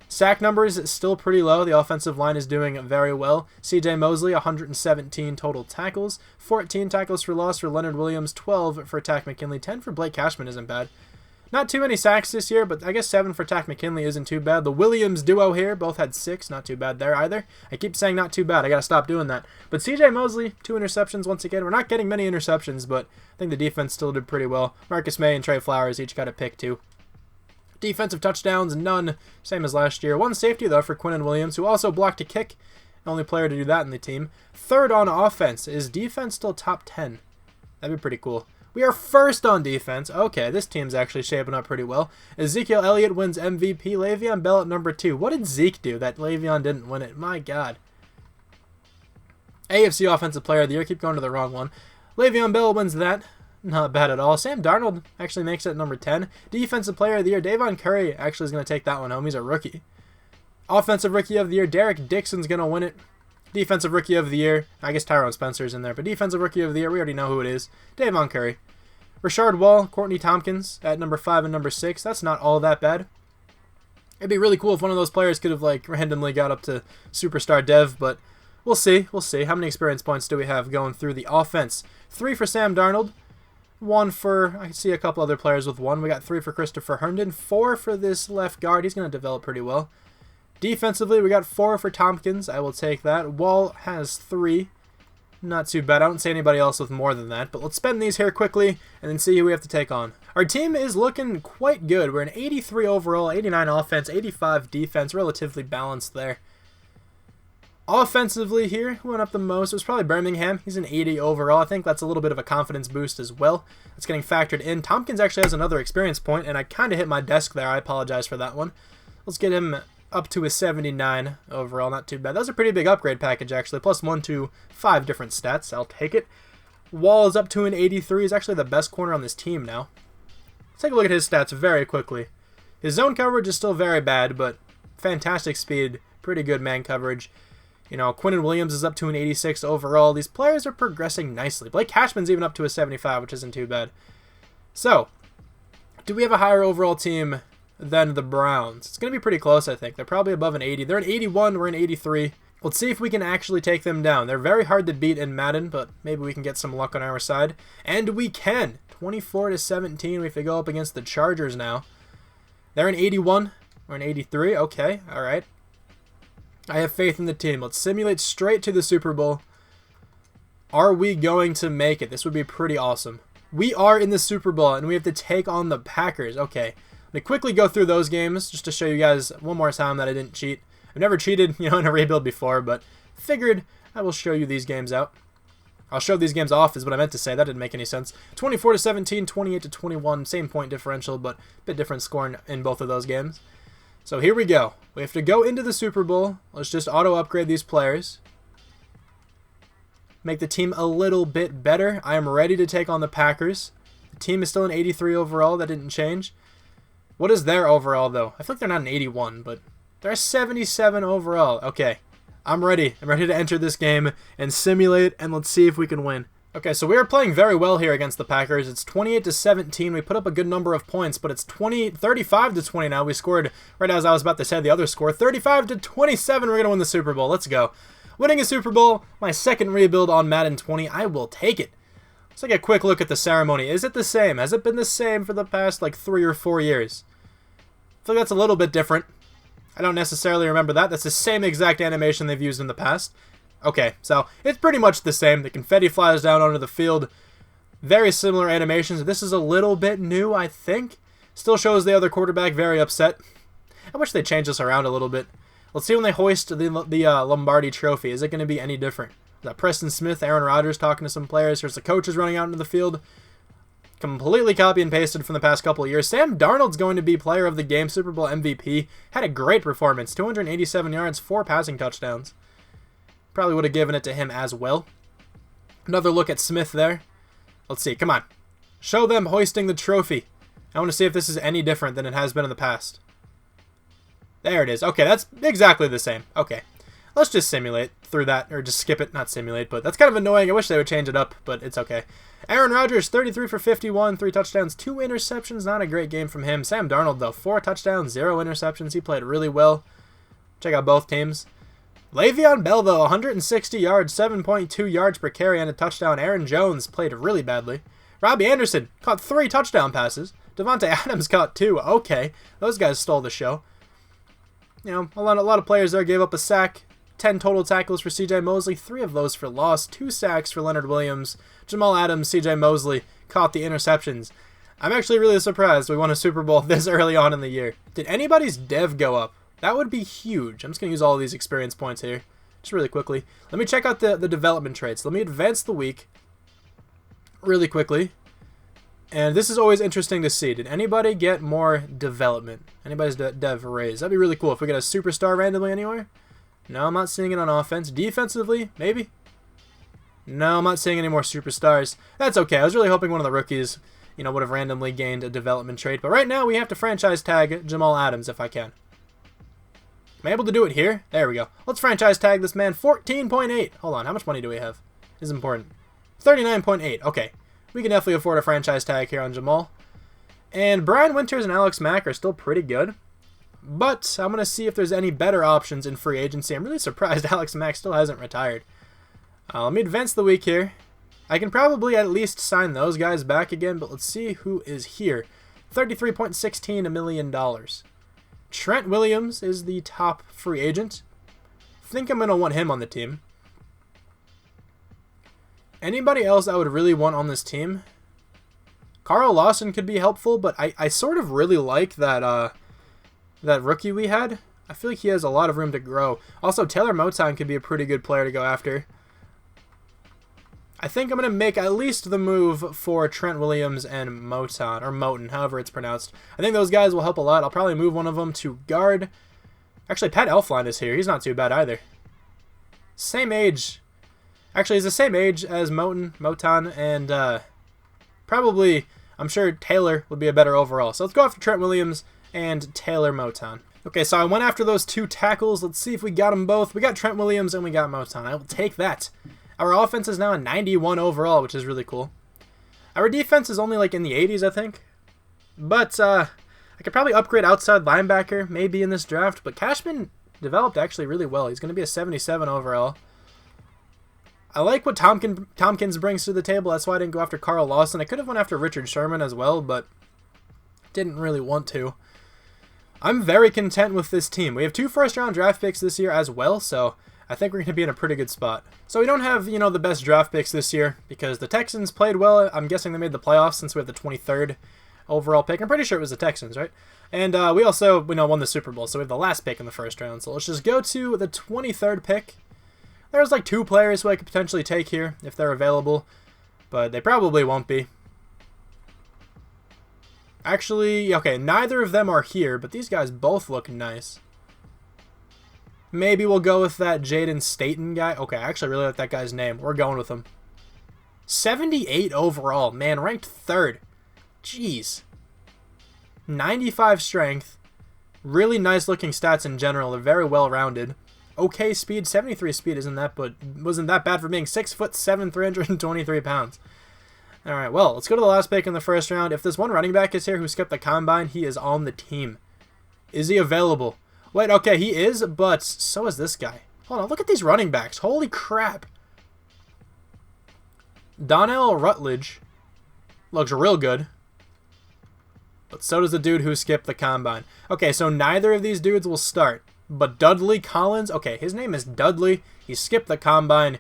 Sack numbers still pretty low. The offensive line is doing very well. C.J. Mosley, 117 total tackles, 14 tackles for loss for Leonard Williams, 12 for Takk McKinley, 10 for Blake Cashman isn't bad. Not too many sacks this year, but I guess 7 for Takk McKinley isn't too bad. The Williams duo here both had 6. Not too bad there either. I keep saying not too bad. I got to stop doing that. But C.J. Mosley, 2 interceptions once again. We're not getting many interceptions, but I think the defense still did pretty well. Marcus May and Trey Flowers each got a pick too. Defensive touchdowns, none. Same as last year. 1 safety, though, for Quinnen Williams, who also blocked a kick. Only player to do that in the team. 3rd on offense. Is defense still top 10? That'd be pretty cool. We are 1st on defense. Okay, this team's actually shaping up pretty well. Ezekiel Elliott wins MVP. Le'Veon Bell at number 2. What did Zeke do that Le'Veon didn't win it? My god. AFC Offensive Player of the Year. Keep going to the wrong one. Le'Veon Bell wins that. Not bad at all. Sam Darnold actually makes it at number 10. Defensive Player of the Year. Davon Curry actually is going to take that one home. He's a rookie. Offensive Rookie of the Year. Derek Dixon's going to win it. Defensive Rookie of the Year. I guess Tyrone Spencer's in there. But Defensive Rookie of the Year, we already know who it is. Davon Curry. Rashard Wall, Courtney Tompkins at number 5 and number 6. That's not all that bad. It'd be really cool if one of those players could have randomly got up to Superstar Dev, but we'll see. We'll see. How many experience points do we have going through the offense? 3 for Sam Darnold. 1 for, I see a couple other players with 1. We got 3 for Christopher Herndon. 4 for this left guard. He's going to develop pretty well. Defensively, we got 4 for Tompkins. I will take that. Wall has 3. Not too bad. I don't see anybody else with more than that. But let's spend these here quickly and then see who we have to take on. Our team is looking quite good. We're an 83 overall, 89 offense, 85 defense. Relatively balanced there. Offensively here, who went up the most? It was probably Birmingham. He's an 80 overall. I think that's a little bit of a confidence boost as well. That's getting factored in. Tompkins actually has another experience point, and I kind of hit my desk there. I apologize for that one. Let's get him up to a 79 overall. Not too bad. That was a pretty big upgrade package, actually. Plus 1 to 5 different stats. I'll take it. Wall is up to an 83. He's actually the best corner on this team now. Let's take a look at his stats very quickly. His zone coverage is still very bad, but fantastic speed. Pretty good man coverage. Quinnen Williams is up to an 86 overall. These players are progressing nicely. Blake Cashman's even up to a 75, which isn't too bad. So, do we have a higher overall team than the Browns? It's going to be pretty close, I think. They're probably above an 80. They're an 81. We're an 83. Let's see if we can actually take them down. They're very hard to beat in Madden, but maybe we can get some luck on our side. And we can. 24-17. We have to go up against the Chargers now. They're an 81. We're an 83. Okay, all right. I have faith in the team. Let's simulate straight to the Super Bowl. Are we going to make it? This would be pretty awesome. We are in the Super Bowl, and we have to take on the Packers. Okay. Let me quickly go through those games just to show you guys one more time that I didn't cheat. I've never cheated, in a rebuild before, but figured I will show you these games out. I'll show these games off is what I meant to say. That didn't make any sense. 24-17, 28-21, same point differential, but a bit different score in both of those games. So here we go. We have to go into the Super Bowl. Let's just auto-upgrade these players. Make the team a little bit better. I am ready to take on the Packers. The team is still an 83 overall. That didn't change. What is their overall, though? I feel like they're not an 81, but they're 77 overall. Okay, I'm ready. I'm ready to enter this game and simulate, and let's see if we can win. Okay, so we are playing very well here against the Packers. It's 28-17. We put up a good number of points, but it's 35-20 now. We scored right as I was about to say the other score. 35-27. We're going to win the Super Bowl. Let's go. Winning a Super Bowl, my second rebuild on Madden 20. I will take it. Let's take a quick look at the ceremony. Is it the same? Has it been the same for the past 3 or 4 years? I feel like that's a little bit different. I don't necessarily remember that. That's the same exact animation they've used in the past. Okay, so it's pretty much the same. The confetti flies down onto the field. Very similar animations. This is a little bit new, I think. Still shows the other quarterback very upset. I wish they'd change this around a little bit. Let's see when they hoist the Lombardi Trophy. Is it going to be any different? Is that Preston Smith, Aaron Rodgers talking to some players? Here's the coaches running out into the field. Completely copy and pasted from the past couple of years. Sam Darnold's going to be player of the game, Super Bowl MVP. Had a great performance. 287 yards, 4 passing touchdowns. Probably would have given it to him as well. Another look at Smith there. Let's see. Come on. Show them hoisting the trophy. I want to see if this is any different than it has been in the past. There it is. Okay, that's exactly the same. Okay. Let's just simulate through that, or just skip it. Not simulate, but that's kind of annoying. I wish they would change it up, but it's okay. Aaron Rodgers, 33 for 51, 3 touchdowns, 2 interceptions. Not a great game from him. Sam Darnold, though, 4 touchdowns, 0 interceptions. He played really well. Check out both teams. Le'Veon Bell, though, 160 yards, 7.2 yards per carry and a touchdown. Aaron Jones played really badly. Robbie Anderson caught 3 touchdown passes. Devontae Adams caught 2. Okay, those guys stole the show. You know, a lot of players there gave up a sack. 10 total tackles for C.J. Mosley, 3 of those for loss, 2 sacks for Leonard Williams. Jamal Adams, C.J. Mosley caught the interceptions. I'm actually really surprised we won a Super Bowl this early on in the year. Did anybody's dev go up? That would be huge. I'm just going to use all of these experience points here, just really quickly. Let me check out the development traits. Let me advance the week really quickly. And this is always interesting to see. Did anybody get more development? Anybody's dev raise? That'd be really cool if we get a superstar randomly anywhere. No, I'm not seeing it on offense. Defensively, maybe? No, I'm not seeing any more superstars. That's okay. I was really hoping one of the rookies, you know, would have randomly gained a development trait. But right now, we have to franchise tag Jamal Adams if I can. Am I able to do it here? There we go. Let's franchise tag this man. 14.8. Hold on. How much money do we have? This is important. 39.8. Okay. We can definitely afford a franchise tag here on Jamal. And Brian Winters and Alex Mack are still pretty good. But I'm going to see if there's any better options in free agency. I'm really surprised Alex Mack still hasn't retired. Let me advance the week here. I can probably at least sign those guys back again, but let's see who is here. $33.16 million. Trent Williams is the top free agent. I think I'm going to want him on the team. Anybody else I would really want on this team? Carl Lawson could be helpful, but I sort of really like that that rookie we had. I feel like he has a lot of room to grow. Also, Taylor Moton could be a pretty good player to go after. I think I'm going to make at least the move for Trent Williams and Moton, or Moton, however it's pronounced. I think those guys will help a lot. I'll probably move one of them to guard. Actually, Pat Elflein is here. He's not too bad either. Same age. Actually, he's the same age as Moton, and probably, I'm sure Taylor would be a better overall. So let's go after Trent Williams and Taylor Moton. Okay, so I went after those 2 tackles. Let's see if we got them both. We got Trent Williams and we got Moton. I will take that. Our offense is now a 91 overall, which is really cool. Our defense is only like in the 80s, I think. But I could probably upgrade outside linebacker maybe in this draft. But Cashman developed actually really well. He's going to be a 77 overall. I like what Tompkins brings to the table. That's why I didn't go after Carl Lawson. I could have went after Richard Sherman as well, but didn't really want to. I'm very content with this team. We have 2 first-round draft picks this year as well, so I think we're going to be in a pretty good spot. So we don't have, you know, the best draft picks this year because the Texans played well. I'm guessing they made the playoffs since we have the 23rd overall pick. I'm pretty sure it was the Texans, right? And we also, you know, won the Super Bowl, so we have the last pick in the first round. So let's just go to the 23rd pick. There's like 2 players who I could potentially take here if they're available, but they probably won't be. Actually, okay, neither of them are here, but these guys both look nice. Maybe we'll go with that Jaden Staten guy. Okay, I actually really like that guy's name. We're going with him. 78 overall. Man, ranked 3rd. Jeez. 95 strength. Really nice looking stats in general. They're very well rounded. Okay speed. 73 speed isn't that bad for being 6'7", 323 pounds. Alright, well, let's go to the last pick in the first round. If this one running back is here who skipped the combine, he is on the team. Is he available? Wait, okay, he is, but so is this guy. Hold on, look at these running backs. Holy crap. Donnell Rutledge looks real good. But so does the dude who skipped the combine. Okay, so neither of these dudes will start. But Dudley Collins, okay, his name is Dudley. He skipped the combine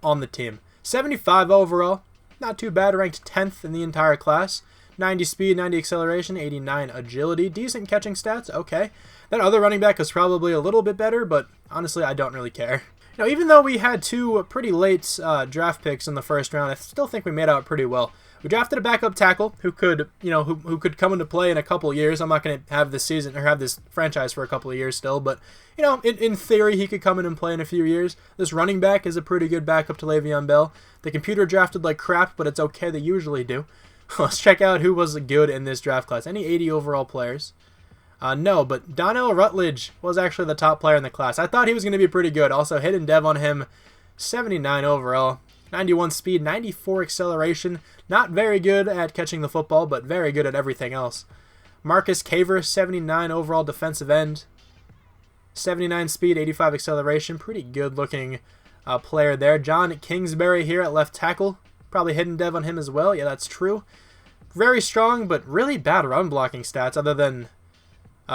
on the team. 75 overall. Not too bad, ranked 10th in the entire class. 90 speed, 90 acceleration, 89 agility. Decent catching stats, okay. That other running back was probably a little bit better, but honestly, I don't really care. Now, even though we had two pretty late draft picks in the first round, I still think we made out pretty well. We drafted a backup tackle who could, who could come into play in a couple years. I'm not going to have this season or have this franchise for a couple of years still, but in theory, he could come in and play in a few years. This running back is a pretty good backup to Le'Veon Bell. The computer drafted like crap, but it's okay. They usually do. Let's check out who was good in this draft class. Any 80 overall players? No, but Donnell Rutledge was actually the top player in the class. I thought he was going to be pretty good. Also, hidden dev on him, 79 overall. 91 speed, 94 acceleration. Not very good at catching the football, but very good at everything else. Marcus Caver, 79 overall defensive end. 79 speed, 85 acceleration. Pretty good looking player there. John Kingsbury here at left tackle. Probably hidden dev on him as well. Yeah, that's true. Very strong, but really bad run blocking stats other than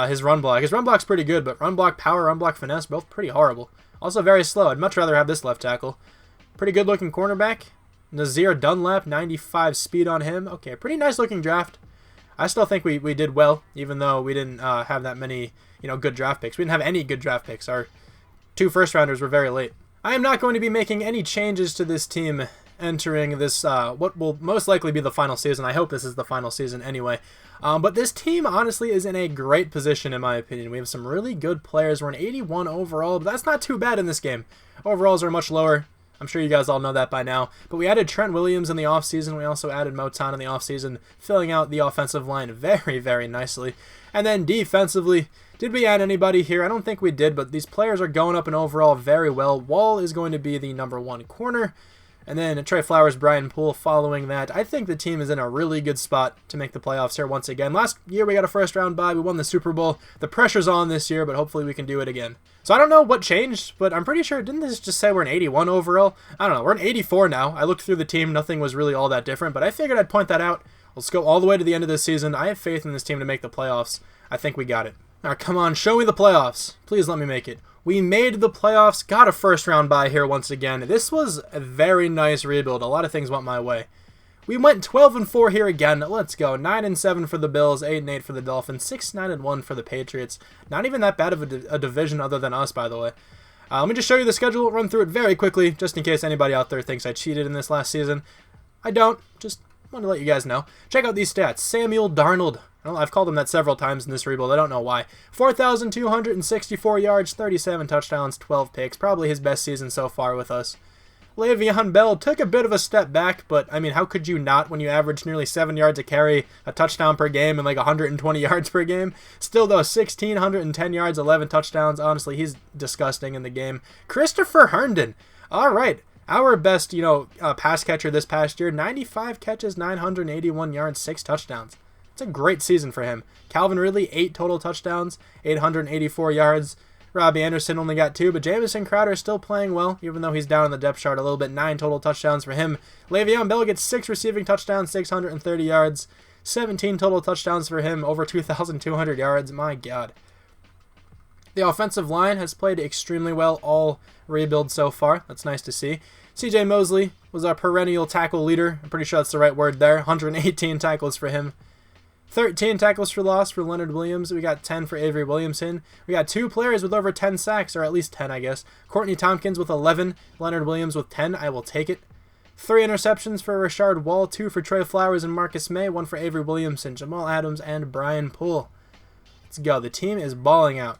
his run block. His run block's pretty good, but run block power, run block finesse, both pretty horrible. Also very slow. I'd much rather have this left tackle. Pretty good looking cornerback. Nazir Dunlap, 95 speed on him. Okay, pretty nice looking draft. I still think we did well, even though we didn't have that many good draft picks. We didn't have any good draft picks. Our 2 first-rounders were very late. I am not going to be making any changes to this team entering this, what will most likely be the final season. I hope this is the final season anyway. But this team, honestly, is in a great position, in my opinion. We have some really good players. We're an 81 overall, but that's not too bad in this game. Overalls are much lower. I'm sure you guys all know that by now. But we added Trent Williams in the offseason. We also added Moton in the offseason, filling out the offensive line very, very nicely. And then defensively, did we add anybody here? I don't think we did, but these players are going up in overall very well. Wall is going to be the #1 corner. And then Trey Flowers, Brian Poole following that. I think the team is in a really good spot to make the playoffs here once again. Last year we got a first-round bye. We won the Super Bowl. The pressure's on this year, but hopefully we can do it again. So I don't know what changed, but I'm pretty sure, didn't this just say we're an 81 overall? I don't know. We're an 84 now. I looked through the team. Nothing was really all that different, but I figured I'd point that out. Let's go all the way to the end of this season. I have faith in this team to make the playoffs. I think we got it. All right, come on. Show me the playoffs. Please let me make it. We made the playoffs, got a first-round bye here once again. This was a very nice rebuild. A lot of things went my way. We went 12-4 here again. Let's go. 9-7 for the Bills, 8-8 for the Dolphins, 6-9-1 for the Patriots. Not even that bad of a division other than us, by the way. Let me just show you the schedule, run through it very quickly, just in case anybody out there thinks I cheated in this last season. I don't. Just want to let you guys know. Check out these stats. Samuel Darnold. I've called him that several times in this rebuild. I don't know why. 4,264 yards, 37 touchdowns, 12 picks. Probably his best season so far with us. Le'Veon Bell took a bit of a step back, but, I mean, how could you not when you average nearly 7 yards a carry, a touchdown per game, and like 120 yards per game? Still, though, 1,610 yards, 11 touchdowns. Honestly, he's disgusting in the game. Christopher Herndon. All right. Our best, pass catcher this past year. 95 catches, 981 yards, 6 touchdowns. It's a great season for him. Calvin Ridley, 8 total touchdowns, 884 yards. Robbie Anderson only got 2, but Jamison Crowder is still playing well, even though he's down in the depth chart a little bit. 9 total touchdowns for him. Le'Veon Bell gets 6 receiving touchdowns, 630 yards. 17 total touchdowns for him, over 2,200 yards. My God. The offensive line has played extremely well all rebuild so far. That's nice to see. C.J. Mosley was our perennial tackle leader. I'm pretty sure that's the right word there. 118 tackles for him. 13 tackles for loss for Leonard Williams. We got 10 for Avery Williamson. We got 2 players with over 10 sacks, or at least 10, I guess. Courtney Tompkins with 11. Leonard Williams with 10. I will take it. 3 interceptions for Rashard Wall. 2 for Trey Flowers and Marcus May. 1 for Avery Williamson, Jamal Adams, and Brian Poole. Let's go. The team is balling out.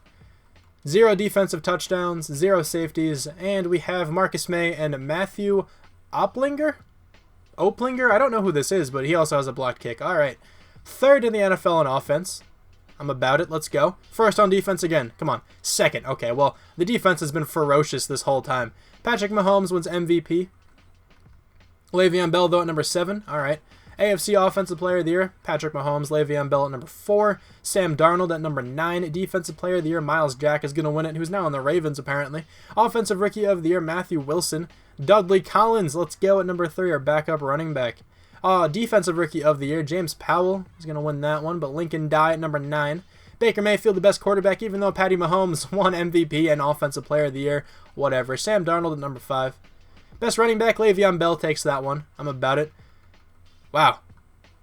0 defensive touchdowns, 0 safeties, and we have Marcus May and Matthew Oplinger? I don't know who this is, but he also has a blocked kick. All right. 3rd in the NFL in offense. I'm about it. Let's go. 1st on defense again. Come on. 2nd. Okay, well, the defense has been ferocious this whole time. Patrick Mahomes wins MVP. Le'Veon Bell, though, at number 7. All right. AFC Offensive Player of the Year, Patrick Mahomes. Le'Veon Bell at number 4. Sam Darnold at number 9. Defensive Player of the Year, Myles Jack is going to win it, who's now on the Ravens, apparently. Offensive Rookie of the Year, Matthew Wilson. Dudley Collins, let's go, at number 3, our backup running back. Defensive Rookie of the Year, James Powell is going to win that one, but Lincoln Dye at number 9. Baker Mayfield, the best quarterback, even though Patty Mahomes won MVP and Offensive Player of the Year. Whatever. Sam Darnold at number 5. Best running back, Le'Veon Bell takes that one. I'm about it. Wow.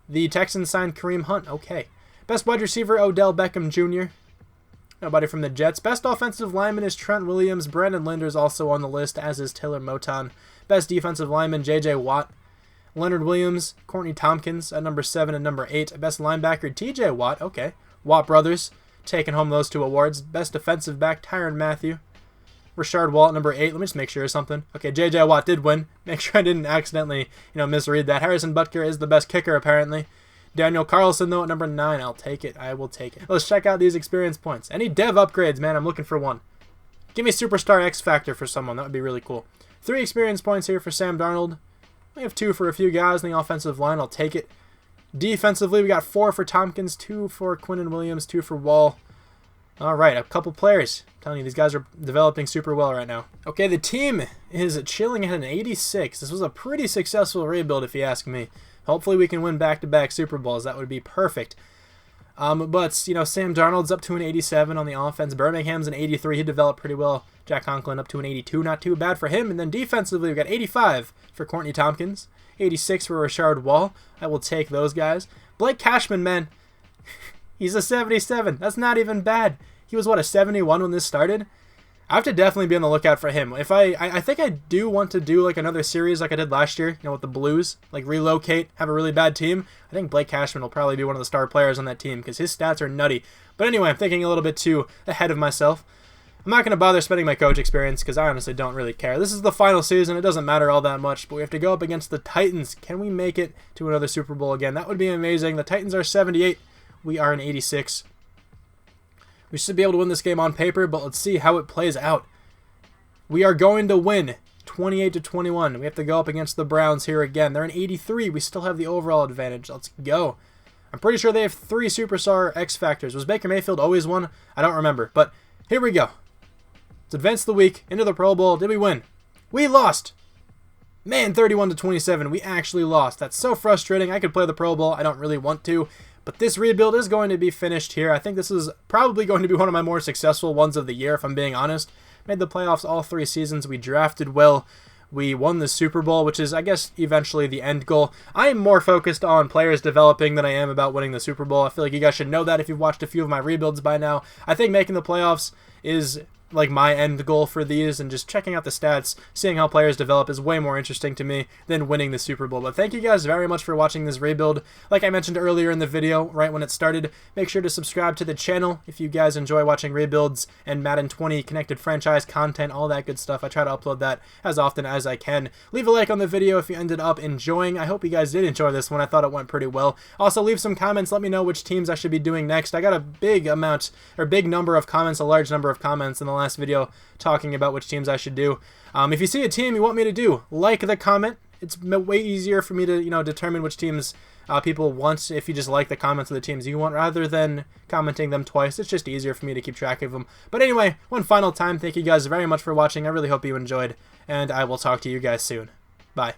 The Texans signed Kareem Hunt. Okay. Best wide receiver, Odell Beckham Jr. Nobody from the Jets. Best offensive lineman is Trent Williams. Brandon Linder's also on the list, as is Taylor Moton. Best defensive lineman, J.J. Watt. Leonard Williams, Courtney Tompkins at number 7 and number 8. Best linebacker, T.J. Watt. Okay. Watt brothers taking home those 2 awards. Best defensive back, Tyrann Mathieu. Rashard Walt, number 8. Let me just make sure of something. Okay, J.J. Watt did win. Make sure I didn't accidentally, misread that. Harrison Butker is the best kicker, apparently. Daniel Carlson, though, at number 9. I'll take it. I will take it. Let's check out these experience points. Any dev upgrades, man? I'm looking for one. Give me Superstar X Factor for someone. That would be really cool. 3 experience points here for Sam Darnold. We have 2 for a few guys in the offensive line. I'll take it. Defensively, we got 4 for Tompkins, 2 for Quinnen Williams, 2 for Wall. All right, a couple players. I'm telling you, these guys are developing super well right now. Okay, the team is chilling at an 86. This was a pretty successful rebuild, if you ask me. Hopefully we can win back-to-back Super Bowls. That would be perfect. But, Sam Darnold's up to an 87 on the offense. Birmingham's an 83. He developed pretty well. Jack Conklin up to an 82. Not too bad for him. And then defensively, we've got 85 for Courtney Tompkins. 86 for Rashard Wall. I will take those guys. Blake Cashman, man. He's a 77. That's not even bad. He was, a 71 when this started? I have to definitely be on the lookout for him. If I think I do want to do another series like I did last year, with the Blues, relocate, have a really bad team. I think Blake Cashman will probably be one of the star players on that team because his stats are nutty. But anyway, I'm thinking a little bit too ahead of myself. I'm not going to bother spending my coach experience because I honestly don't really care. This is the final season. It doesn't matter all that much, but we have to go up against the Titans. Can we make it to another Super Bowl again? That would be amazing. The Titans are 78. We are an 86. We should be able to win this game on paper, but let's see how it plays out. We are going to win 28-21. We have to go up against the Browns here again. They're an 83. We still have the overall advantage. Let's go. I'm pretty sure they have 3 Superstar X Factors. Was Baker Mayfield always one? I don't remember, but here we go. Let's advance the week into the Pro Bowl. Did we win? We lost. Man, 31-27. We actually lost. That's so frustrating. I could play the Pro Bowl. I don't really want to. But this rebuild is going to be finished here. I think this is probably going to be one of my more successful ones of the year, if I'm being honest. Made the playoffs all 3 seasons. We drafted well. We won the Super Bowl, which is, I guess, eventually the end goal. I am more focused on players developing than I am about winning the Super Bowl. I feel like you guys should know that if you've watched a few of my rebuilds by now. I think making the playoffs is my end goal for these, and just checking out the stats, seeing how players develop is way more interesting to me than winning the Super Bowl. But thank you guys very much for watching this rebuild. Like I mentioned earlier in the video, right when it started, make sure to subscribe to the channel if you guys enjoy watching rebuilds and Madden 20 connected franchise content, all that good stuff. I try to upload that as often as I can. Leave a like on the video if you ended up enjoying. I hope you guys did enjoy this one. I thought it went pretty well. Also, leave some comments. Let me know which teams I should be doing next. I got a big number of comments, a large number of comments in the last video talking about which teams I should do. If you see a team you want me to do, like the comment. It's way easier for me to determine which teams people want if you just like the comments of the teams you want rather than commenting them twice. It's just easier for me to keep track of them. But anyway, one final time, thank you guys very much for watching. I really hope you enjoyed, and I will talk to you guys soon. Bye.